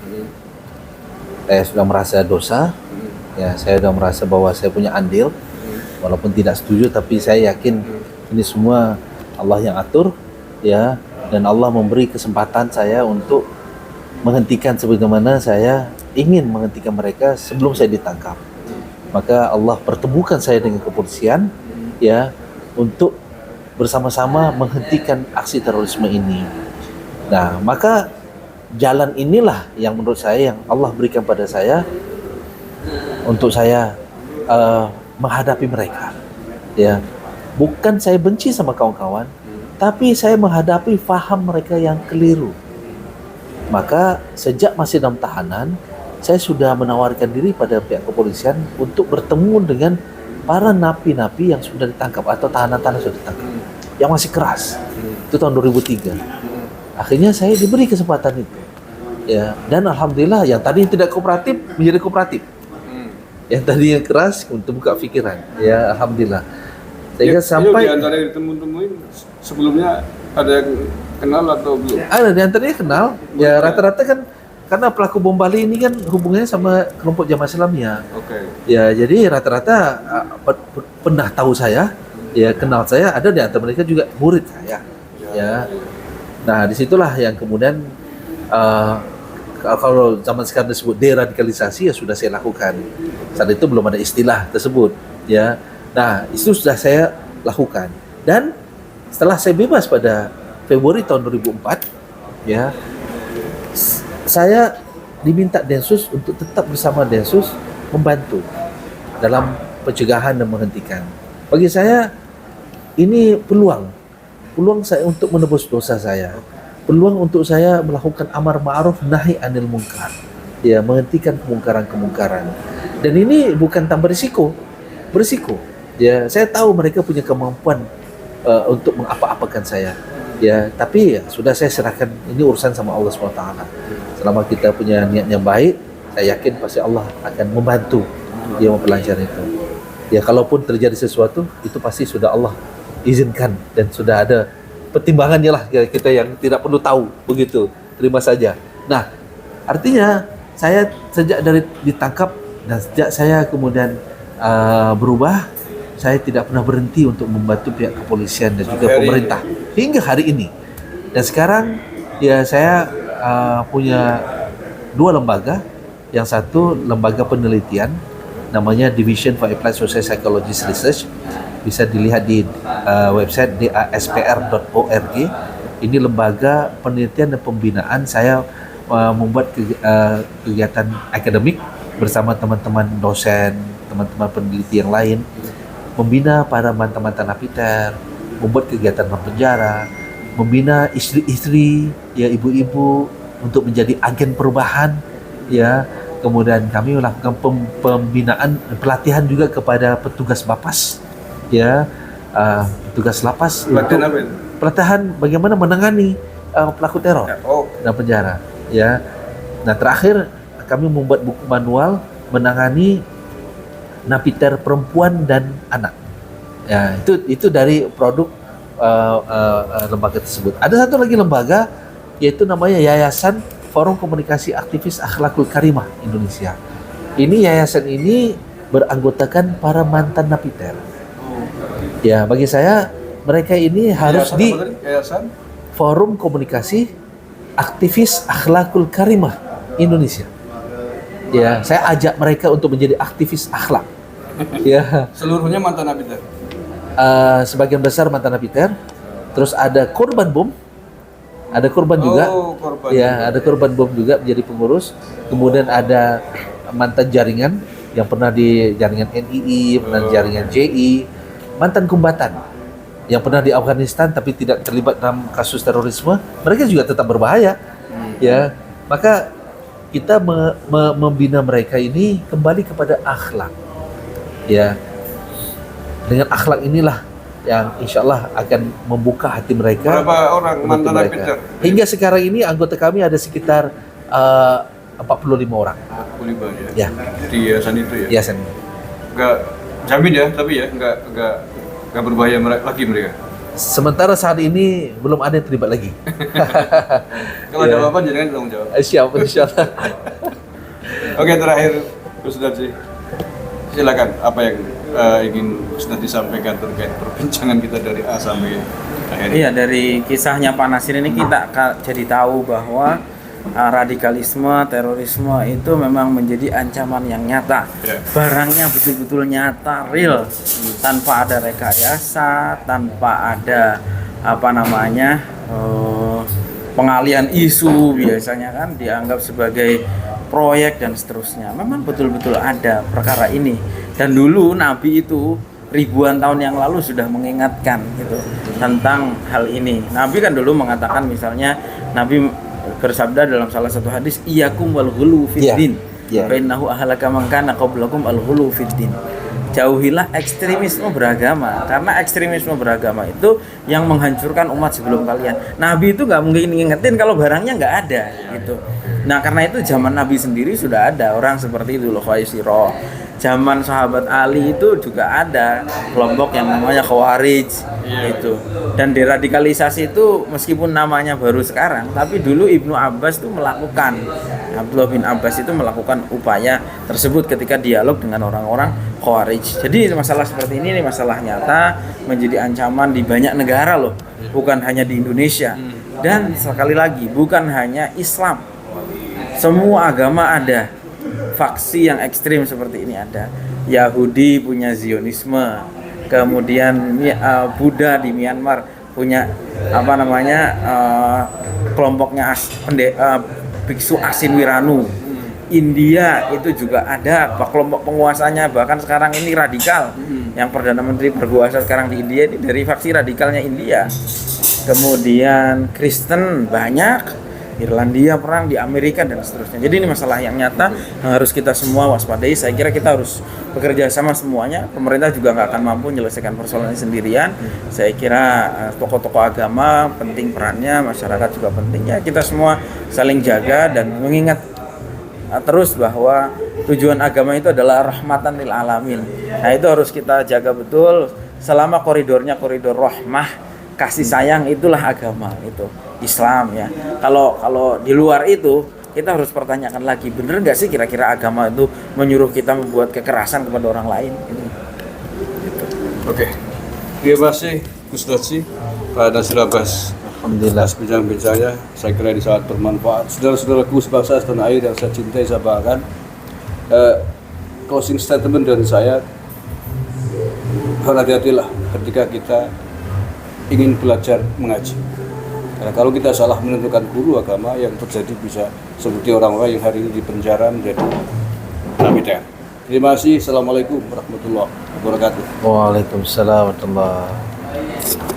saya sudah merasa dosa. Ya, saya sudah merasa bahwa saya punya andil, walaupun tidak setuju, tapi saya yakin ini semua Allah yang atur, ya, dan Allah memberi kesempatan saya untuk menghentikan sebagaimana saya ingin menghentikan mereka sebelum saya ditangkap. Maka Allah pertemukan saya dengan kepolisian, ya, untuk bersama-sama menghentikan aksi terorisme ini. Nah, maka jalan inilah yang menurut saya yang Allah berikan pada saya untuk saya menghadapi mereka. Ya, bukan saya benci sama kawan-kawan, tapi saya menghadapi faham mereka yang keliru. Maka sejak masih dalam tahanan, saya sudah menawarkan diri pada pihak kepolisian untuk bertemu dengan para napi-napi yang sudah ditangkap atau tahanan-tahanan sudah ditangkap, yang masih keras. Itu tahun 2003. Akhirnya saya diberi kesempatan itu. Ya, dan alhamdulillah yang tadi tidak kooperatif menjadi kooperatif. Yang tadi yang keras untuk buka pikiran. Ya, alhamdulillah. Sehingga sampai di antara yang ditemu-temuin sebelumnya ada yang kenal atau belum? ada di antaranya kenal. Ya, rata-rata kan karena pelaku bom Bali ini kan hubungannya sama kelompok Jamaah Islamiyah. Oke. Ya, jadi rata-rata pernah tahu saya, ya, kenal saya, ada di antara mereka juga murid saya. Ya. Nah, disitulah yang kemudian kalau zaman sekarang disebut deradikalisasi, ya sudah saya lakukan. Saat itu belum ada istilah tersebut, ya. Nah, itu sudah saya lakukan. Dan setelah saya bebas pada Februari tahun 2004, ya, saya diminta Densus untuk tetap bersama Densus membantu dalam pencegahan dan menghentikan. Bagi saya ini peluang saya untuk menebus dosa saya, peluang untuk saya melakukan amar ma'ruf nahi anil munkar, ya, menghentikan kemungkaran. Dan ini bukan tanpa berisiko. Ya, saya tahu mereka punya kemampuan untuk mengapa-apakan saya. Ya, tapi ya, sudah saya serahkan ini urusan sama Allah SWT. Selama kita punya niat yang baik, saya yakin pasti Allah akan membantu dia memperlancar itu. Ya, kalaupun terjadi sesuatu, itu pasti sudah Allah izinkan dan sudah ada pertimbangannya lah, kita yang tidak perlu tahu, begitu. Terima saja. Nah, artinya saya sejak dari ditangkap dan sejak saya kemudian berubah, saya tidak pernah berhenti untuk membantu pihak kepolisian dan juga pemerintah hingga hari ini. Dan sekarang ya saya punya 2 lembaga. Yang satu lembaga penelitian namanya Division for Applied Social Psychology Research, bisa dilihat di website daspr.org. Ini lembaga penelitian dan pembinaan. Saya membuat kegiatan akademik bersama teman-teman dosen, teman-teman peneliti yang lain, membina para mantan-mantan napiter, membuat kegiatan dalam penjara, membina istri-istri, ya, ibu-ibu untuk menjadi agen perubahan, ya. Kemudian kami melakukan pembinaan, pelatihan juga kepada petugas lapas, ya, petugas lapas untuk pelatihan bagaimana menangani pelaku teror dalam penjara, ya. Nah, terakhir kami membuat buku manual menangani napiter perempuan dan anak. Ya, itu dari produk lembaga tersebut. Ada satu lagi lembaga, yaitu namanya Yayasan Forum Komunikasi Aktivis Akhlakul Karimah Indonesia. Ini yayasan ini beranggotakan para mantan napiter. Ya, bagi saya mereka ini harus di Yayasan Forum Komunikasi Aktivis Akhlakul Karimah Indonesia. Ya, saya ajak mereka untuk menjadi aktivis akhlak. Ya, seluruhnya mantan napiter. Sebagian besar mantan napiter. Terus ada korban bom. Ada korban juga. Korban. Ya, ada korban bom juga menjadi pengurus. Kemudian ada mantan jaringan yang pernah di jaringan NII, pernah di jaringan JI, mantan kombatan yang pernah di Afghanistan tapi tidak terlibat dalam kasus terorisme. Mereka juga tetap berbahaya. Ya, maka kita membina mereka ini kembali kepada akhlak. Ya, dengan akhlak inilah yang insya Allah akan membuka hati mereka. Berapa orang mantan napiter? Hingga sekarang ini anggota kami ada sekitar 45 orang. 45 ya. Di yayasan itu ya? Yayasan. Enggak jamin ya, tapi ya enggak berbahaya lagi mereka. Sementara saat ini belum ada yang terlibat lagi. Kalau ada apa-apa jangan tanggung jawab. Siap, insya Allah. Oke, terakhir Gus Darji. Silakan, apa yang ingin Ustaz disampaikan terkait perbincangan kita dari A sampai akhir? Iya, dari kisahnya Pak Nasir ini kita jadi tahu bahwa radikalisme, terorisme itu memang menjadi ancaman yang nyata. Barangnya betul-betul nyata, real, tanpa ada rekayasa, tanpa ada pengalihan isu, biasanya kan dianggap sebagai proyek dan seterusnya. Memang betul-betul ada perkara ini. Dan dulu Nabi itu ribuan tahun yang lalu sudah mengingatkan gitu tentang hal ini. Nabi kan dulu mengatakan, misalnya Nabi bersabda dalam salah satu hadis, iyyakum wal ghulu fiddin fa innahu ahlaka man kana qablakum al ghulu fiddin. Jauhilah ekstremisme beragama, karena ekstremisme beragama itu yang menghancurkan umat sebelum kalian. Nabi itu nggak mungkin ngingetin kalau barangnya nggak ada gitu. Nah, karena itu zaman Nabi sendiri sudah ada orang seperti itu loh, Khawaisiro. Zaman sahabat Ali itu juga ada kelompok yang namanya Khawarij itu. Dan deradikalisasi itu meskipun namanya baru sekarang, tapi dulu Ibnu Abbas itu melakukan, Abdullah bin Abbas itu melakukan upaya tersebut ketika dialog dengan orang-orang Khawarij. Jadi masalah seperti ini masalah nyata, menjadi ancaman di banyak negara loh, bukan hanya di Indonesia. Dan sekali lagi, bukan hanya Islam, semua agama ada. Faksi yang ekstrim seperti ini ada. Yahudi punya Zionisme, kemudian Buddha di Myanmar punya kelompoknya Biksu Asin Wiranu. India itu juga ada kelompok penguasanya, bahkan sekarang ini radikal. Yang Perdana Menteri berkuasa sekarang di India ini dari faksi radikalnya India. Kemudian Kristen banyak, Irlandia perang, di Amerika dan seterusnya. Jadi ini masalah yang nyata yang harus kita semua waspadai. Saya kira kita harus bekerja sama semuanya. Pemerintah juga nggak akan mampu menyelesaikan persoalan ini sendirian. Saya kira tokoh-tokoh agama penting perannya, masyarakat juga penting. Ya, kita semua saling jaga dan mengingat terus bahwa tujuan agama itu adalah rahmatan lil alamin. Nah, itu harus kita jaga betul. Selama koridornya koridor rahmah, kasih sayang, itulah agama itu. Islam ya. Kalau di luar itu kita harus pertanyakan lagi, bener nggak sih kira-kira agama itu menyuruh kita membuat kekerasan kepada orang lain? Gitu. Oke. Terima kasih Gus Doci, Pak Nasir Abbas. Alhamdulillah bincang-bincangnya, saya kira ini sangat bermanfaat. Saudara-saudaraku sebangsa setanah air yang saya cintai, saya banggakan. Closing statement dari saya, hati-hatilah ketika kita ingin belajar mengaji. Karena kalau kita salah menentukan guru agama, yang terjadi bisa seperti orang-orang yang hari ini di penjara menjadi nabi dan. Terima kasih. Assalamualaikum warahmatullahi wabarakatuh. Waalaikumsalam warahmatullahi wabarakatuh.